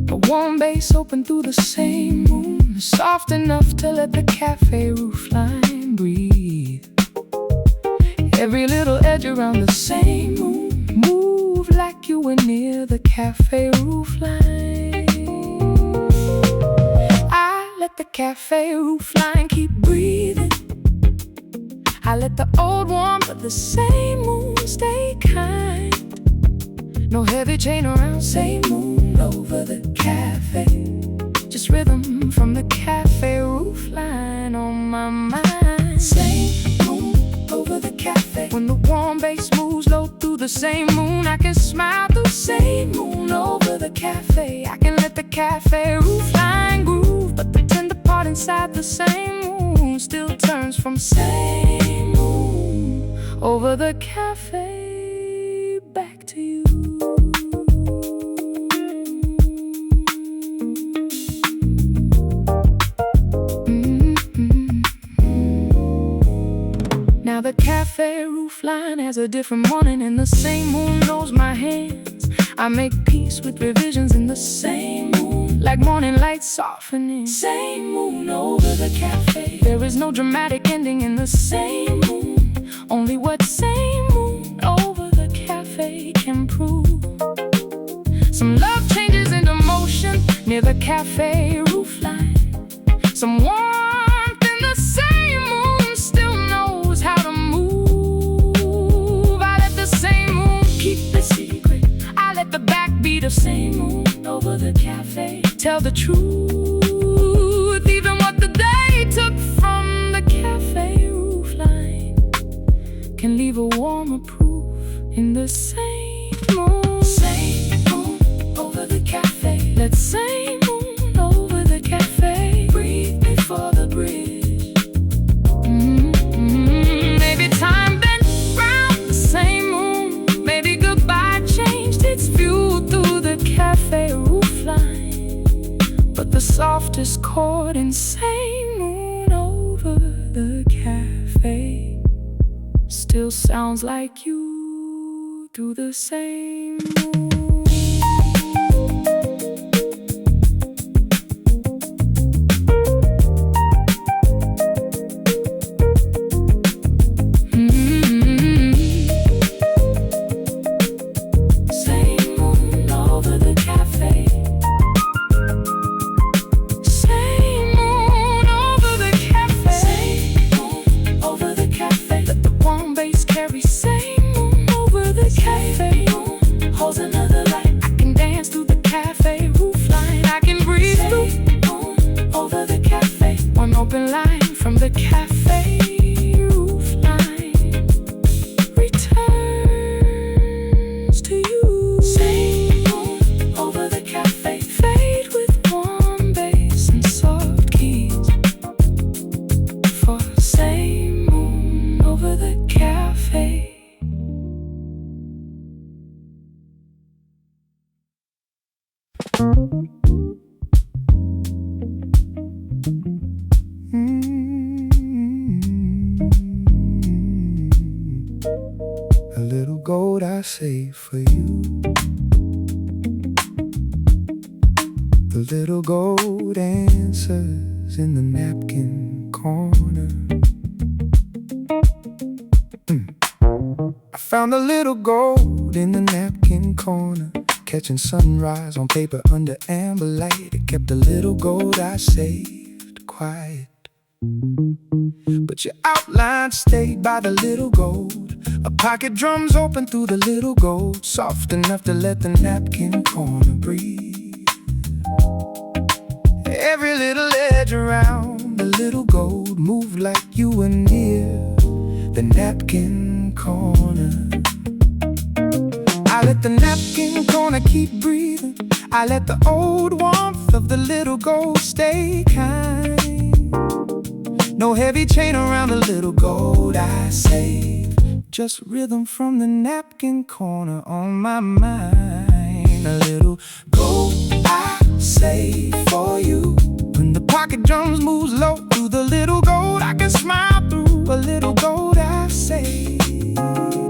A warm bass opened through the same moon, soft enough to let the cafe roof line breathe. Every little edge around the same moon moved like you were near the cafe roof line. I let the cafe roof line keep breathing. I let the old warm but the same moon stay kind. No heavy chain around, same moon over the cafe. Just rhythm from the cafe roof line on my mind. Same moon over the cafe. When the warm bass moves low through the same moon, I can smile through same moon over the cafe. I can let the cafe roof line groove, but the tender part inside the same moon still turns from same moon over the cafe back to you. roofline has a different morning, and the same moon knows my hands. I make peace with revisions in the same moon, like morning light softening. Same moon over the cafe. There is no dramatic ending in the same moon, only what same moon over the cafe can prove. Some love changes into motion near the cafe roofline. Some warmth in the same moon still knows how to move. I let the same moon keep the secret. I let the backbeat of same moon over the cafe tell the truth. Even what the day took from the cafe roofline can leave a warmer proof in the same moon. Same moon over the cafe. Let same moon over the cafe breathe before the bridge. Maybe time bent round the same moon. Maybe goodbye changed its view through the cafe roofline. But the softest chord in same moon over the cafe still sounds like you through the same moon. Open line from the cafe roofline returns to you. Same moon over the cafe. Fade with warm bass and soft keys. For same moon over the cafe. A little gold I save for you. The little gold answers in the napkin corner. I found the little gold in the napkin corner, catching sunrise on paper under amber light. It kept the little gold I saved quiet, but your outline stayed by the little gold. A pocket drums open through the little gold, soft enough to let the napkin corner breathe. Every little edge around the little gold moved like you were near the napkin corner. I let the napkin corner keep breathing. I let the old warmth of the little gold stay kind. No heavy chain around the little gold I saved, just rhythm from the napkin corner on my mind. A little gold I save for you. When the pocket drums moves low through the little gold, I can smile through a little gold I saved.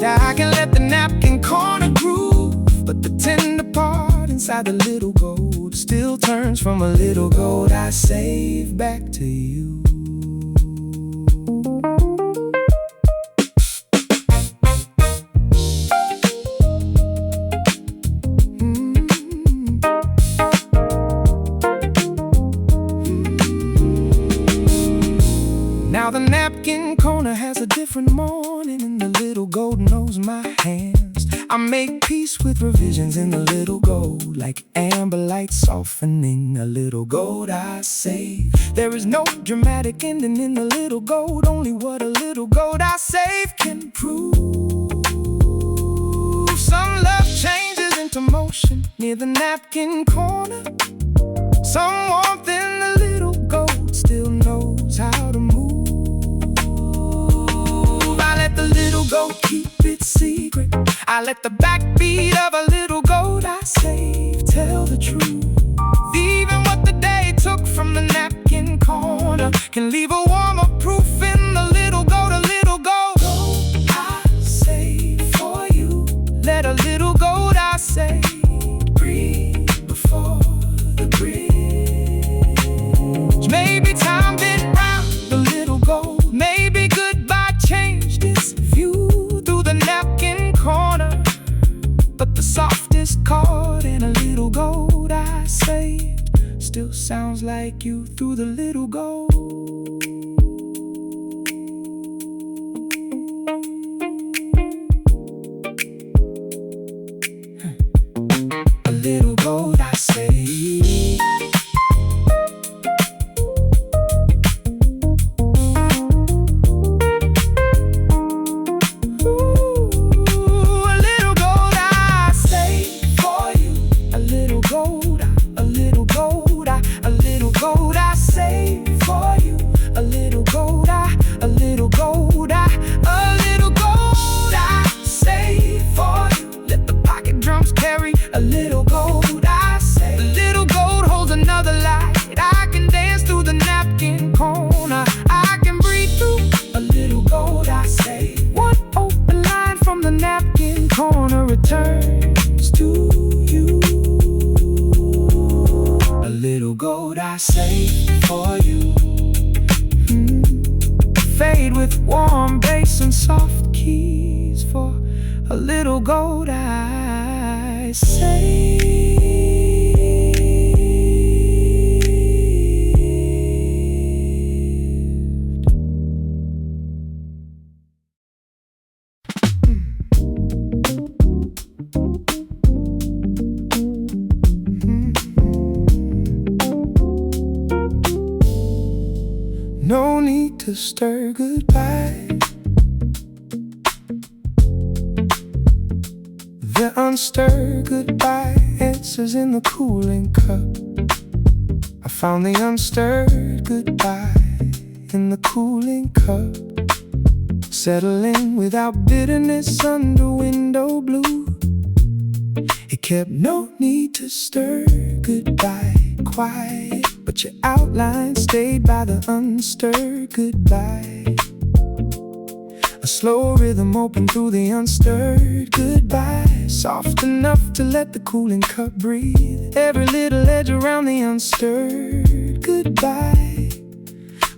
I can let the napkin corner groove, but the tender part inside the little gold still turns from a little gold I saved back to you. Now the napkin corner has a different morning, and the little gold knows my hands. I make peace with revisions in the little gold, like amber light softening a little gold I save. There is no dramatic ending in the little gold, only what a little gold I save can prove. Some love changes into motion near the napkin corner. Some warmth in the little gold still knows how to move. I let the little gold keep its secret. I let the backbeat of a little gold I saved tell the truth. Even what the day took from the napkin corner can leave a warmer proof in the little gold. A little gold I saved. sounds like you through the little gold. A little gold, I say. Returns to you. A little gold I save for you. Fade with warm bass and soft keys for a little gold I save. No need to stir goodbye. The unstirred goodbye answers in the cooling cup. I found the unstirred goodbye in the cooling cup. Settling without bitterness under window blue. It kept no need to stir goodbye quiet, but your outline stayed by the unstirred goodbye. A slow rhythm opened through the unstirred goodbye, soft enough to let the cooling cup breathe. Every little edge around the unstirred goodbye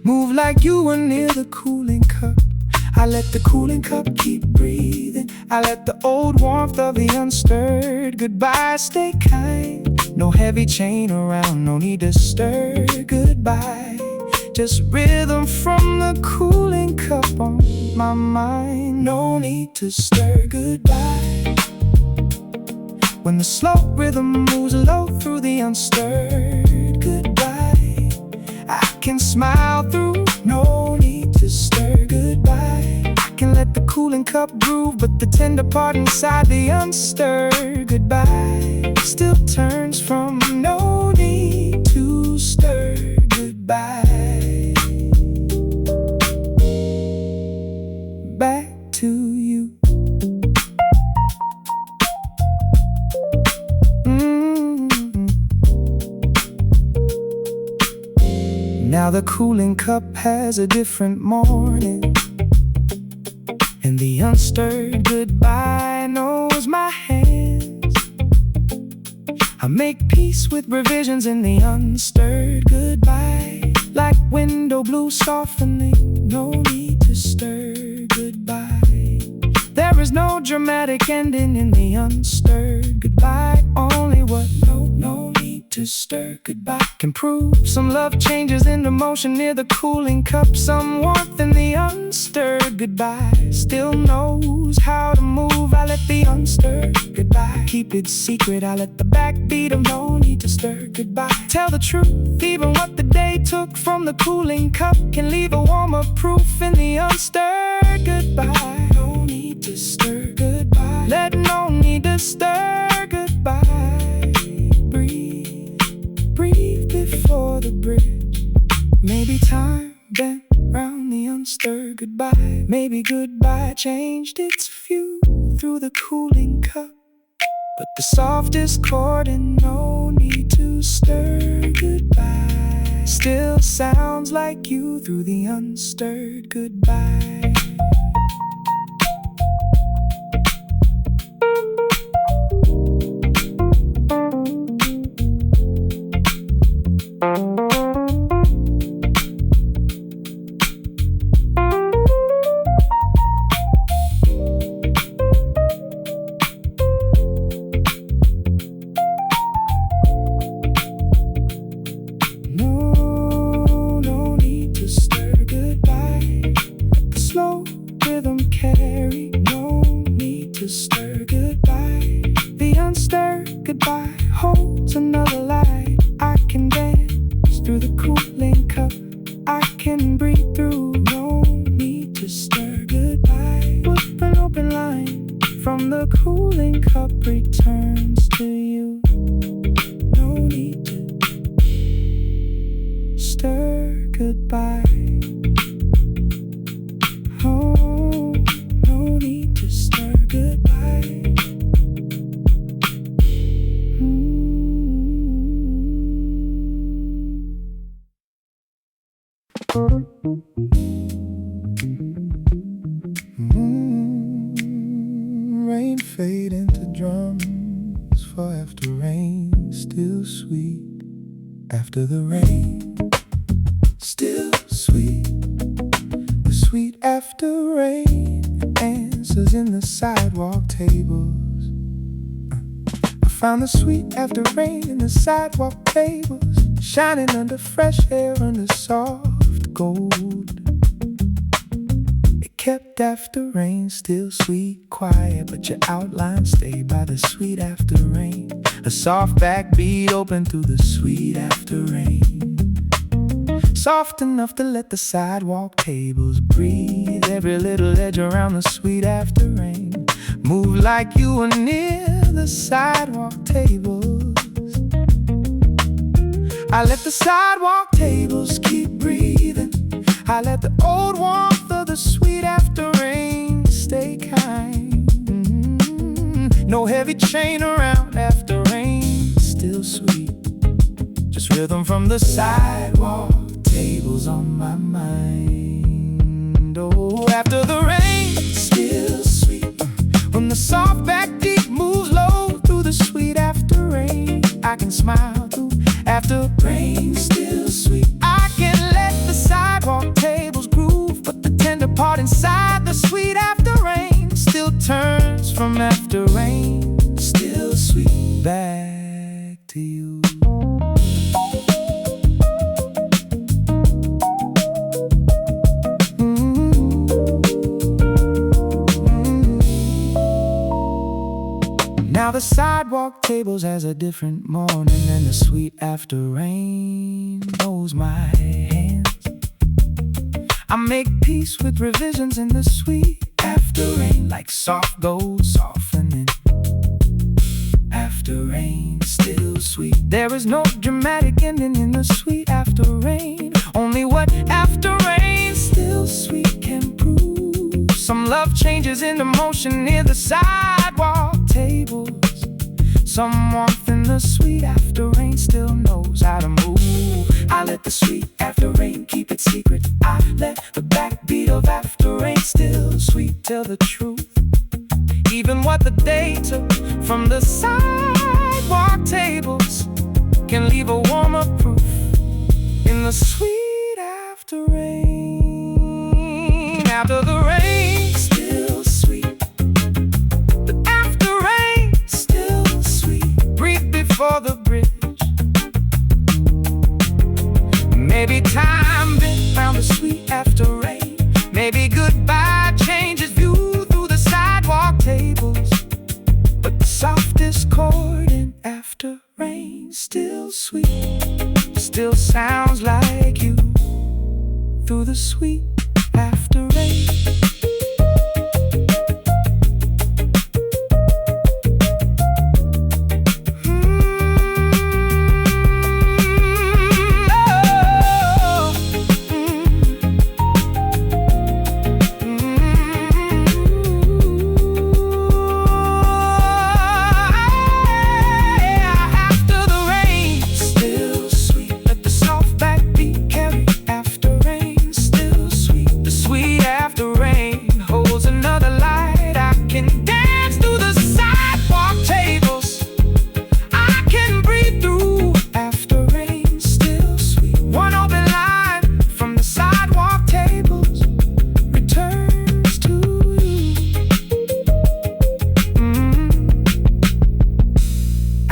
moved like you were near the cooling cup. I let the cooling cup keep breathing. I let the old warmth of the unstirred goodbye stay kind. No heavy chain around, no need to stir goodbye. Just rhythm from the cooling cup on my mind. No need to stir goodbye. When the slow rhythm moves low through the unstirred goodbye, I can smile through. No need to stir goodbye. I can let the cooling cup groove, but the tender part inside the unstirred goodbye still turns from no need to stir goodbye back to you. Now the cooling cup has a different morning, and the unstirred goodbye knows my hands. I make peace with revisions in the unstirred goodbye, like window blue softening. No need to stir goodbye. There is no dramatic ending in the unstirred goodbye. Only what no need to stir goodbye can prove. Some love changes into motion near the cooling cup. Some warmth in the unstirred goodbye still knows how to move. I let the unstirred goodbye keep it secret. I let the backbeat of no need to stir goodbye tell the truth. Even what the day took from the cooling cup can leave a warmer proof in the unstirred goodbye. No need to stir goodbye. Let no need to stir goodbye. Breathe, breathe before the bridge. Maybe time bent round the unstirred goodbye. Maybe goodbye changed its view through the cooling cup. But the softest chord and no need to stir goodbye still sounds like you through the unstirred goodbye. holds another light. I can dance through the cooling cup. I can breathe through, no need to stir. Goodbye with an open line from the cooling cup returns to you. No need to stir. Goodbye. Oh, no need to stir. Goodbye. Rain fade into drums, for after rain, still sweet. After the rain, still sweet. The sweet after rain answers in the sidewalk tables. I found the sweet after rain in the sidewalk tables, shining under fresh air, under soft gold. It kept after rain still sweet, quiet, but your outline stayed by the sweet after rain. A soft backbeat open through the sweet after rain, soft enough to let the sidewalk tables breathe. Every little edge around the sweet after rain move like you were near the sidewalk tables. I let the sidewalk tables keep breathing. I let the old warmth of the sweet after rain stay kind. No heavy chain around after rain, still sweet. Just rhythm from the sidewalk tables on my mind. Oh, after the rain, still sweet. When the soft backbeat moves low through the sweet after rain, I can smile through after rain, still sweet. I can let the sidewalk tables groove, but the tender part inside the sweet after rain still turns from after rain, still sweet, back to you. Now the sidewalk tables has a different morning, and the sweet after rain knows my hands. I make peace with revisions in the sweet after rain, like soft gold softening. After rain, still sweet. There is no dramatic ending in the sweet after rain, only what after rain still sweet can prove. Some love changes into motion near the sidewalk tables. Some warmth in the sweet after rain still knows how to move. I let the sweet after rain keep it secret. I let the backbeat of after rain still sweet tell the truth. Even what the day took from the sidewalk tables can leave a warmer proof in the sweet after rain. After the rain, still sweet. But after rain, still sweet. Breathe before the bridge. Maybe time been found the sweet after rain. Maybe goodbye changes view through the sidewalk tables. But the softest chord in after rain still sweet, still sounds like you through the sweet after rain.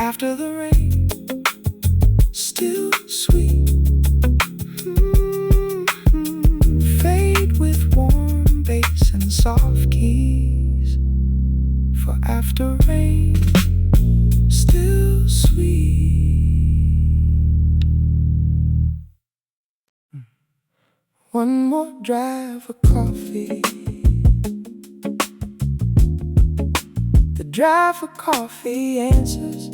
After the rain, still sweet. Fade with warm bass and soft keys. For after rain, still sweet. One more drive for coffee. The drive for coffee answers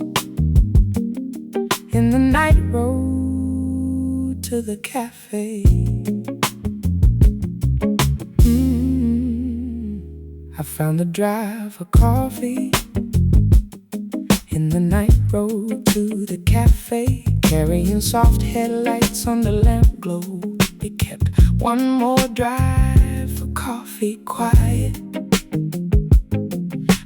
in the night road to the cafe. I found the drive for coffee in the night road to the cafe, carrying soft headlights on the lamp glow. It kept one more drive for coffee quiet,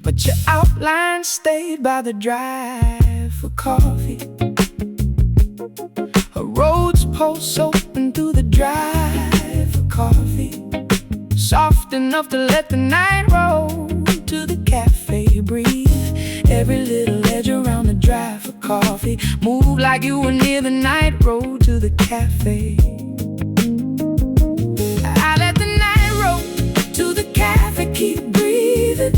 but your outline stayed by the drive for coffee. A road's post open through the drive for coffee, soft enough to let the night road to the cafe breathe. Every little edge around the drive for coffee move like you were near the night road to the cafe. I let the night road to the cafe keep breathing.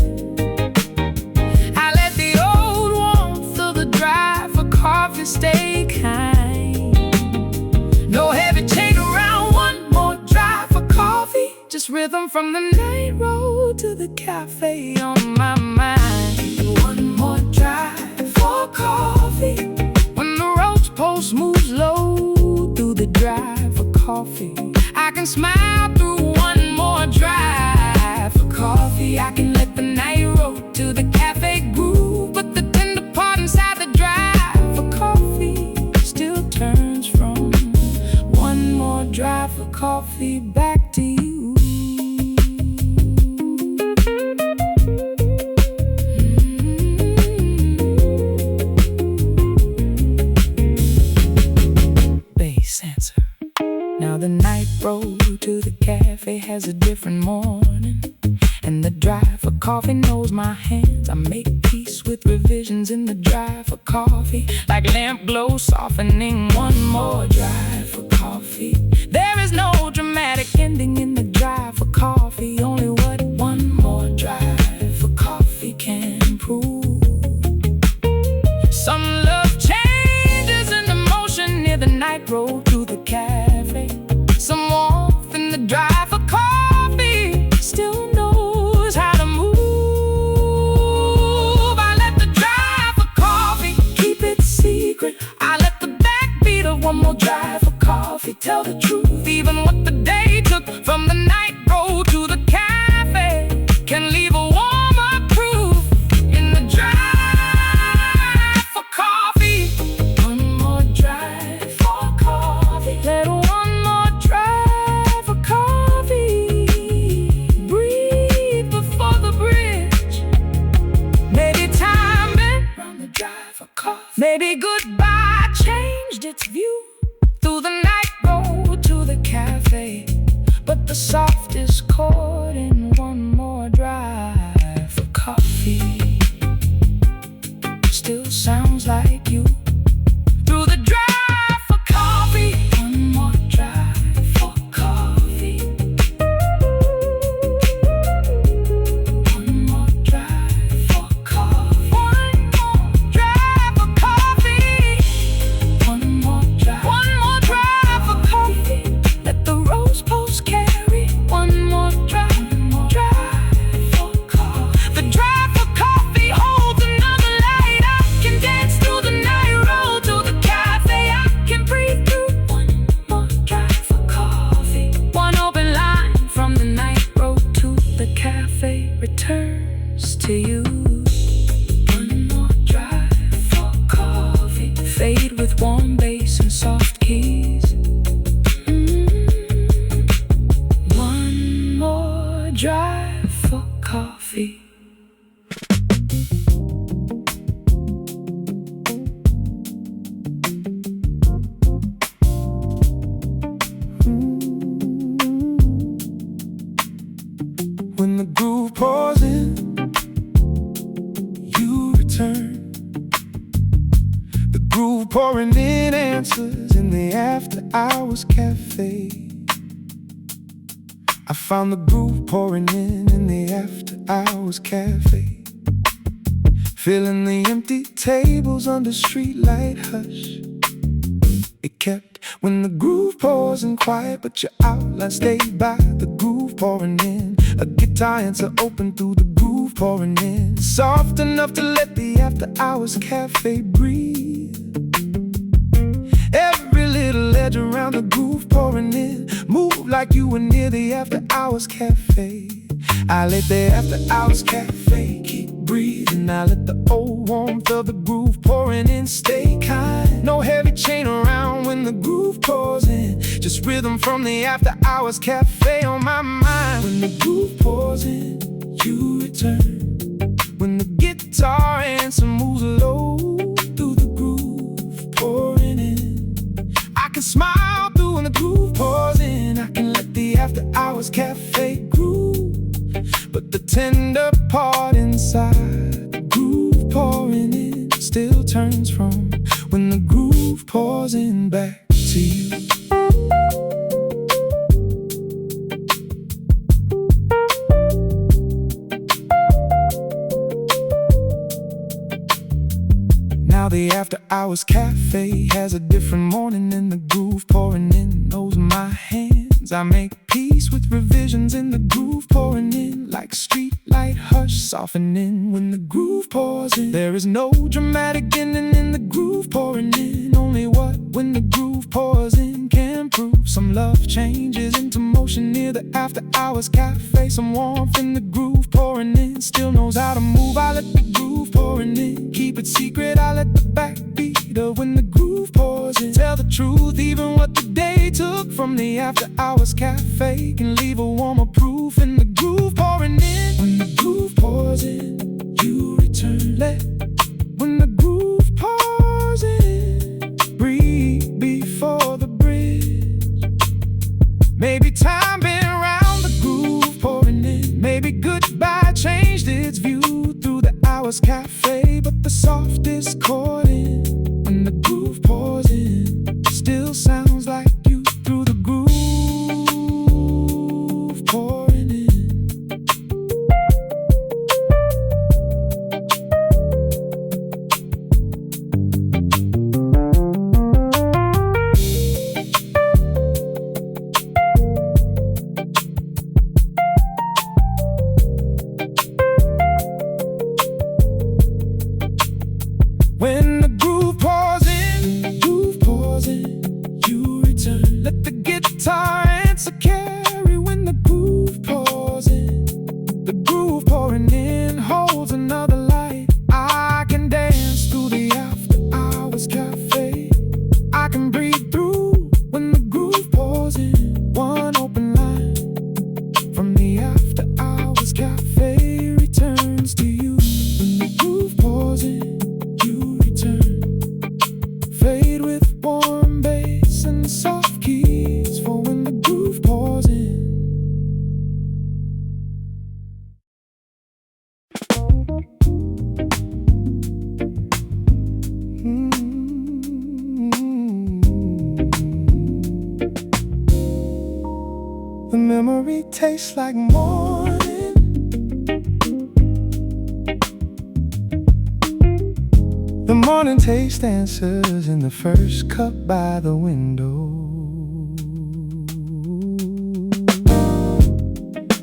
I let the old warmth of the drive for coffee stay kind. No heavy chain around, one more drive for coffee, just rhythm from the night road to the cafe on my mind. One more drive for coffee. When the road's post moves low through the drive for coffee, I can smile through one more drive for coffee. I can let the night road to the cafe groove, but the tender part inside the drive for coffee still turns from one more drive for coffee back to you. Now the night road to the cafe has a different morning, and the drive for coffee knows my hands. I make peace with revisions in the drive for coffee, like lamp glow softening one more drive for coffee. There is no dramatic ending in the drive for coffee, only what one more drive for coffee can prove. Some love changes in the motion near the night road to the cafe. Some warmth in the drive for coffee still knows how to move. I let the drive for coffee keep it secret. I let the backbeat of one more drive for coffee tell the truth. Even what the day took from the night road to the cafe can leave a warmer proof in the drive for coffee. One more drive for coffee. Let one more drive for coffee breathe before the bridge. Maybe time been round the drive for coffee. Maybe goodbye changed its view through the night road to the cafe, but the softest chord in one more drive for coffee still sounds like you. Through the drive for coffee, one more drive for coffee. One more drive for coffee. One more drive for coffee. One more drive for coffee. Let the rose post carry one more drive for coffee. The drive for coffee holds another light. I can dance through the night road to the cafe. I can breathe through one more drive for coffee. One open line from the night road to the cafe returns to you. One more drive for coffee. Fade with warm bass and soft keys. One more drive for coffee. When the groove pours in, you return. The groove pouring in answers in the after hours cafe. I found the groove pouring in the after hours cafe, filling the empty tables under streetlight hush. it kept. When the groove pours in quiet, but your outline stayed by the groove pouring in. A guitar answer open through the groove pouring in. Soft enough to let the after hours cafe breathe. Every little edge around the groove pouring in. Move like you were near the after hours cafe. I let the after hours cafe keep breathing. I let the old warmth of the groove pouring in stay kind. No heavy chain around when the groove pours in. Just rhythm from the after hours cafe on my mind. When the groove pours in, you return. When the guitar answer moves low through the groove pouring in. I can smile through when the groove pours in. I can let the after hours cafe groove. But the tender part inside, the groove pouring in, still turns from when the groove pours in back to you. Now the after hours cafe has a different morning, and the groove pouring in knows my hands. I make peace with revisions in the groove pouring in, like street light hush softening when the groove pours in. There is no dramatic ending in the groove pouring in. Only what when the groove pours in can prove. Some love changes into motion near the after hours cafe. Some warmth in the groove pouring in, still knows how to move. I let the groove pouring in keep it secret. I let the backbeat of when the groove pours in tell the truth. Even what the day took from the after hours cafe can leave a warmer proof in the groove pouring in. When the groove pours in, you return. Let when the groove pours in, breathe before the bridge. Maybe time been around the groove pouring in. Maybe goodbye changed its view through the hours cafe. But the softest chord in when the groove pours in still sounds like you through the groove pouring in. When the groove pours in, you return. Let the guitar answer carry when the groove pours in. The groove pouring in holds another light. I can dance through the after hours cafe. I can breathe through when the groove pours in. One open line from the after hours cafe returns to you. When the groove pours in, fade with warm bass and soft keys for when the groove pours in. The memory tastes like morning. The morning taste answers in the first cup by the window.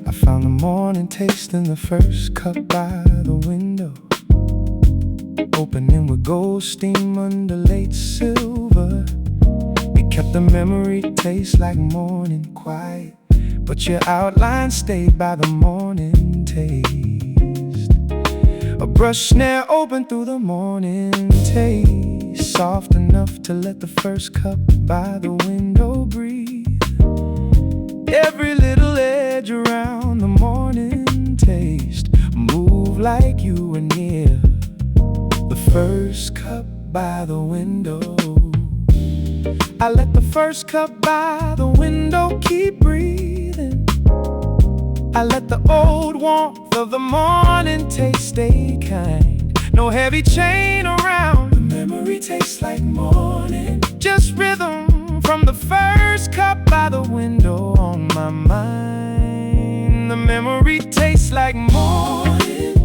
I found the morning taste in the first cup by the window, opening with gold steam under late silver. We kept the memory taste like morning quiet, but your outline stayed by the morning taste. A brush snare open through the morning taste, soft enough to let the first cup by the window breathe. Every little edge around the morning taste move like you were near the first cup by the window. I let the first cup by the window keep breathing. I let the old warmth of the morning taste stay kind. No heavy chain around. The memory tastes like morning. Just rhythm from the first cup by the window on my mind. The memory tastes like morning.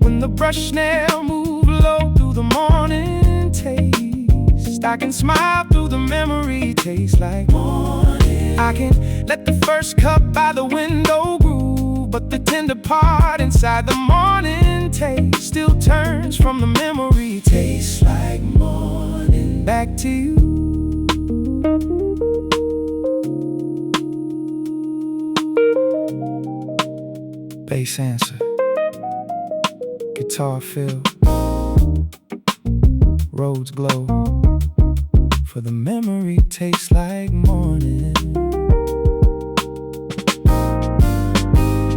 When the brush snare move low through the morning taste, I can smile through the memory, taste like morning. I can let the first cup by the window groove, but the tender part inside the morning taste still turns from the memory, tastes like morning. Back to you. Bass answer, guitar fill, roads glow, for the memory tastes like morning.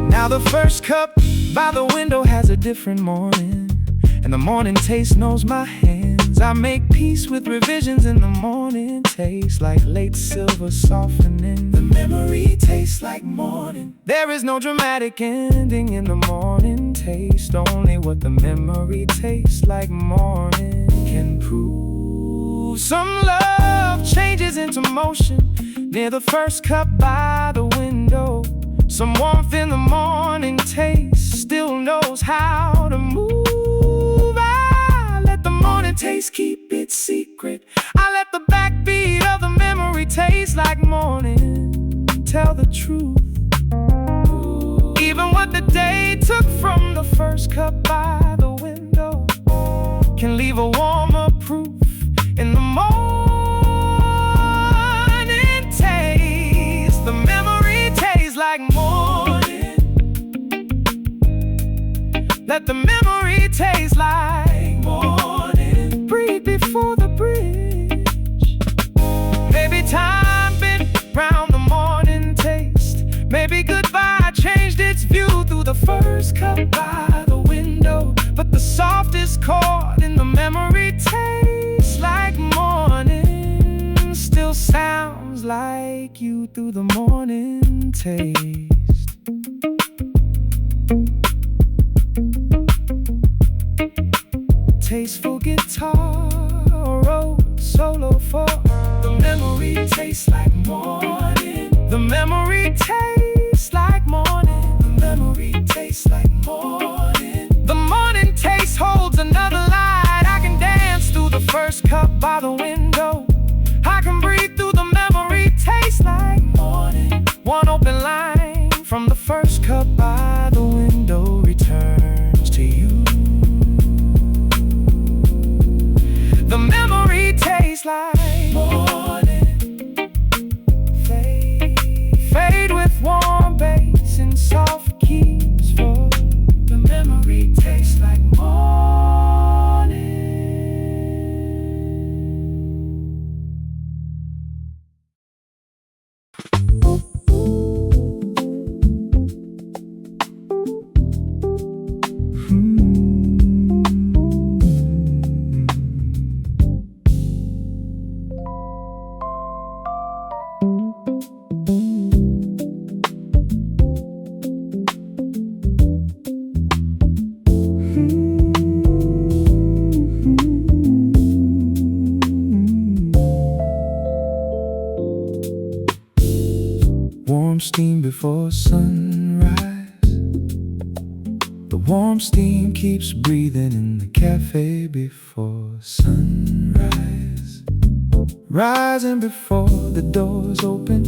Now the first cup by the window has a different morning, and the morning taste knows my hands. I make peace with revisions in the morning, tastes like late silver softening. The memory tastes like morning. There is no dramatic ending in the morning taste, only what the memory tastes like morning can prove. Some love changes into motion near the first cup by the window. Some warmth in the morning taste still knows how to move. I let the morning taste keep its secret. I let the backbeat of the memory taste like morning tell the truth. Even what the day took from the first cup by the window can leave a warmer proof in the morning taste. The memory tastes like morning. Let the memory taste like morning. Breathe before the bridge. Maybe time been round the morning taste. Maybe goodbye changed its view through the first cup by the window. But the softest chord in the memory tastes like morning. Still sounds like you through the morning taste. Tasteful guitar, road solo for the memory tastes like morning. The memory tastes like morning. The memory tastes like morning. The morning taste holds another light. I can dance through the first cup by the window. I can breathe through the memory tastes like morning. One open line from the first cup by the window returns to you. The memory tastes like morning. Fade with warm bass and soft keys for the memory tastes like morning. Warm steam before sunrise. The warm steam keeps breathing in the cafe before sunrise. Rising before the doors open,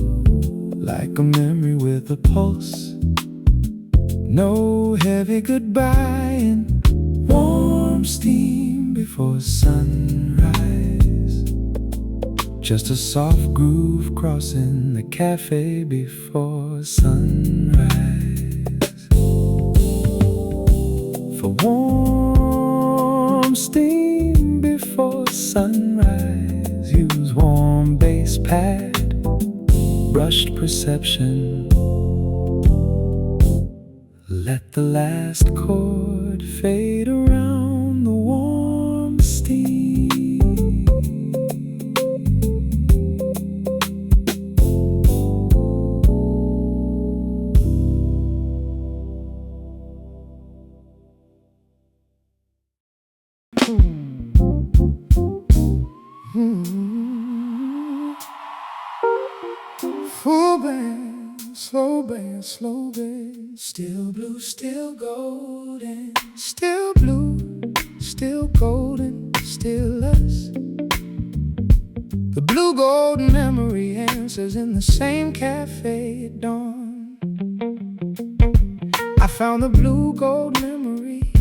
like a memory with a pulse. No heavy goodbye and warm steam before sunrise. Just a soft groove crossing the cafe before sunrise. For warm steam before sunrise, use warm bass pad, brushed perception. Let the last chord fade around the warm steam. Full band, slow band, slow band. Still blue, still golden. Still blue, still golden. Still us. The blue gold memory answers in the same cafe at dawn. I found the blue gold memory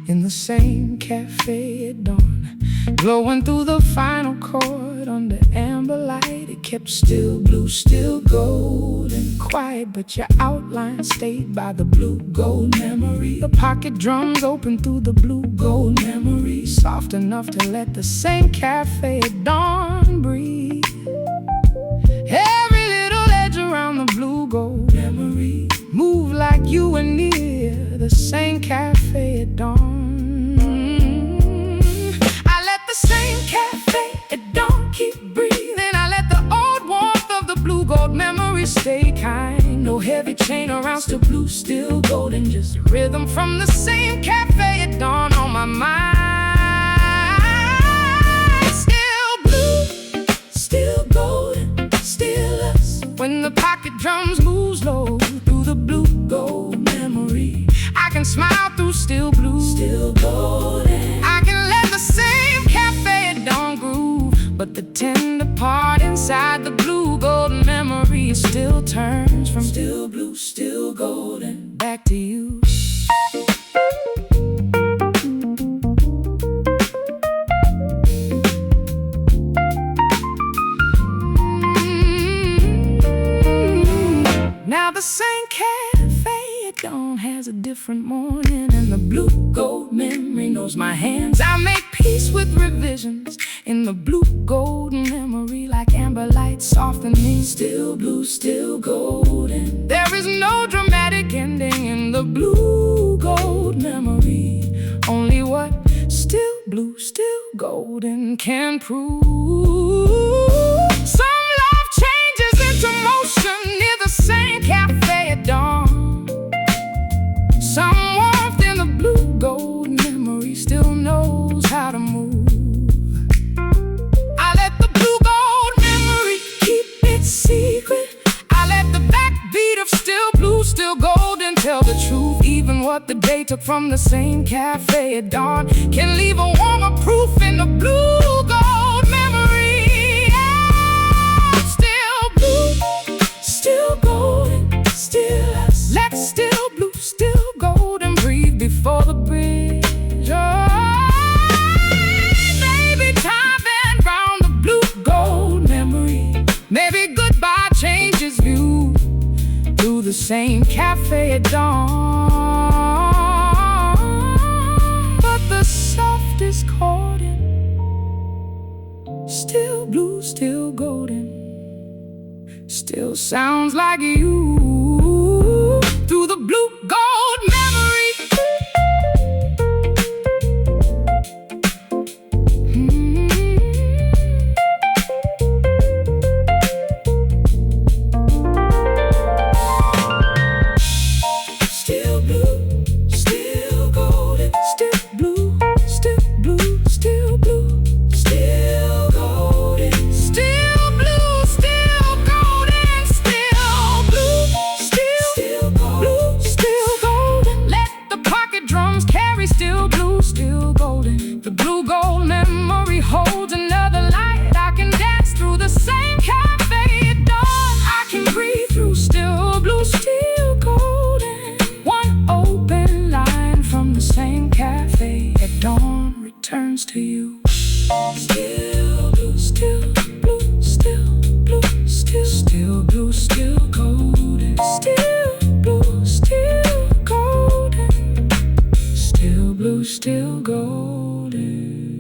in the same cafe at dawn, glowing through the final chord under amber light. It kept still blue, still gold and quiet, but your outline stayed by the blue gold memory. The pocket drums open through the blue gold memory, soft enough to let the same cafe at dawn breathe. Every little edge around the blue gold memory move like you were near the same cafe at dawn. I let the same cafe at dawn keep breathing. I let the old warmth of the blue gold memory stay kind. No heavy chain around, still blue, still golden. Just rhythm from the same cafe at dawn on my mind. Still blue, still golden, still us. When the pocket drums move slow through the blue gold memory, I can smile through still blue, still golden. I can let the same cafe at dawn groove, but the tender part inside the blue gold memory still turns from still blue, still golden back to you. Now the same cafe at dawn has a different morning, and the blue gold memory knows my hands. I made peace with revisions in the blue gold memory, like amber light softening. Still blue, still golden. There is no dramatic ending in the blue gold memory. Only what still blue, still golden can prove. Some love changes into motion near the same cafe at dawn. Some warmth in the blue gold memory still knows how to move. I let the blue gold memory keep its secret. I let the backbeat of still blue, still golden tell the truth. Even what the day took from the same cafe at dawn can leave a warmer proof in the blue gold memory. Yeah. Still blue, still golden, still us. Let still blue, still golden breathe before the bridge. Maybe time bent round the blue gold memory. Maybe goodbye changes view through the same cafe at dawn. But the softest chording, still blue, still golden, still sounds like you through the blue gold memory. Still blue, still golden, still blue, still blue, still blue, still golden, still blue, still golden, still blue, still blue, still golden. Let the pocket drums carry still blue, still golden. The blue gold memory holds another light. I can dance through the same cafe at dawn. I can breathe through still blue, still golden. One open line from the same cafe at dawn returns to you. Still blue, still blue, still blue, still blue, still golden. Still blue, still golden. Still blue, still golden.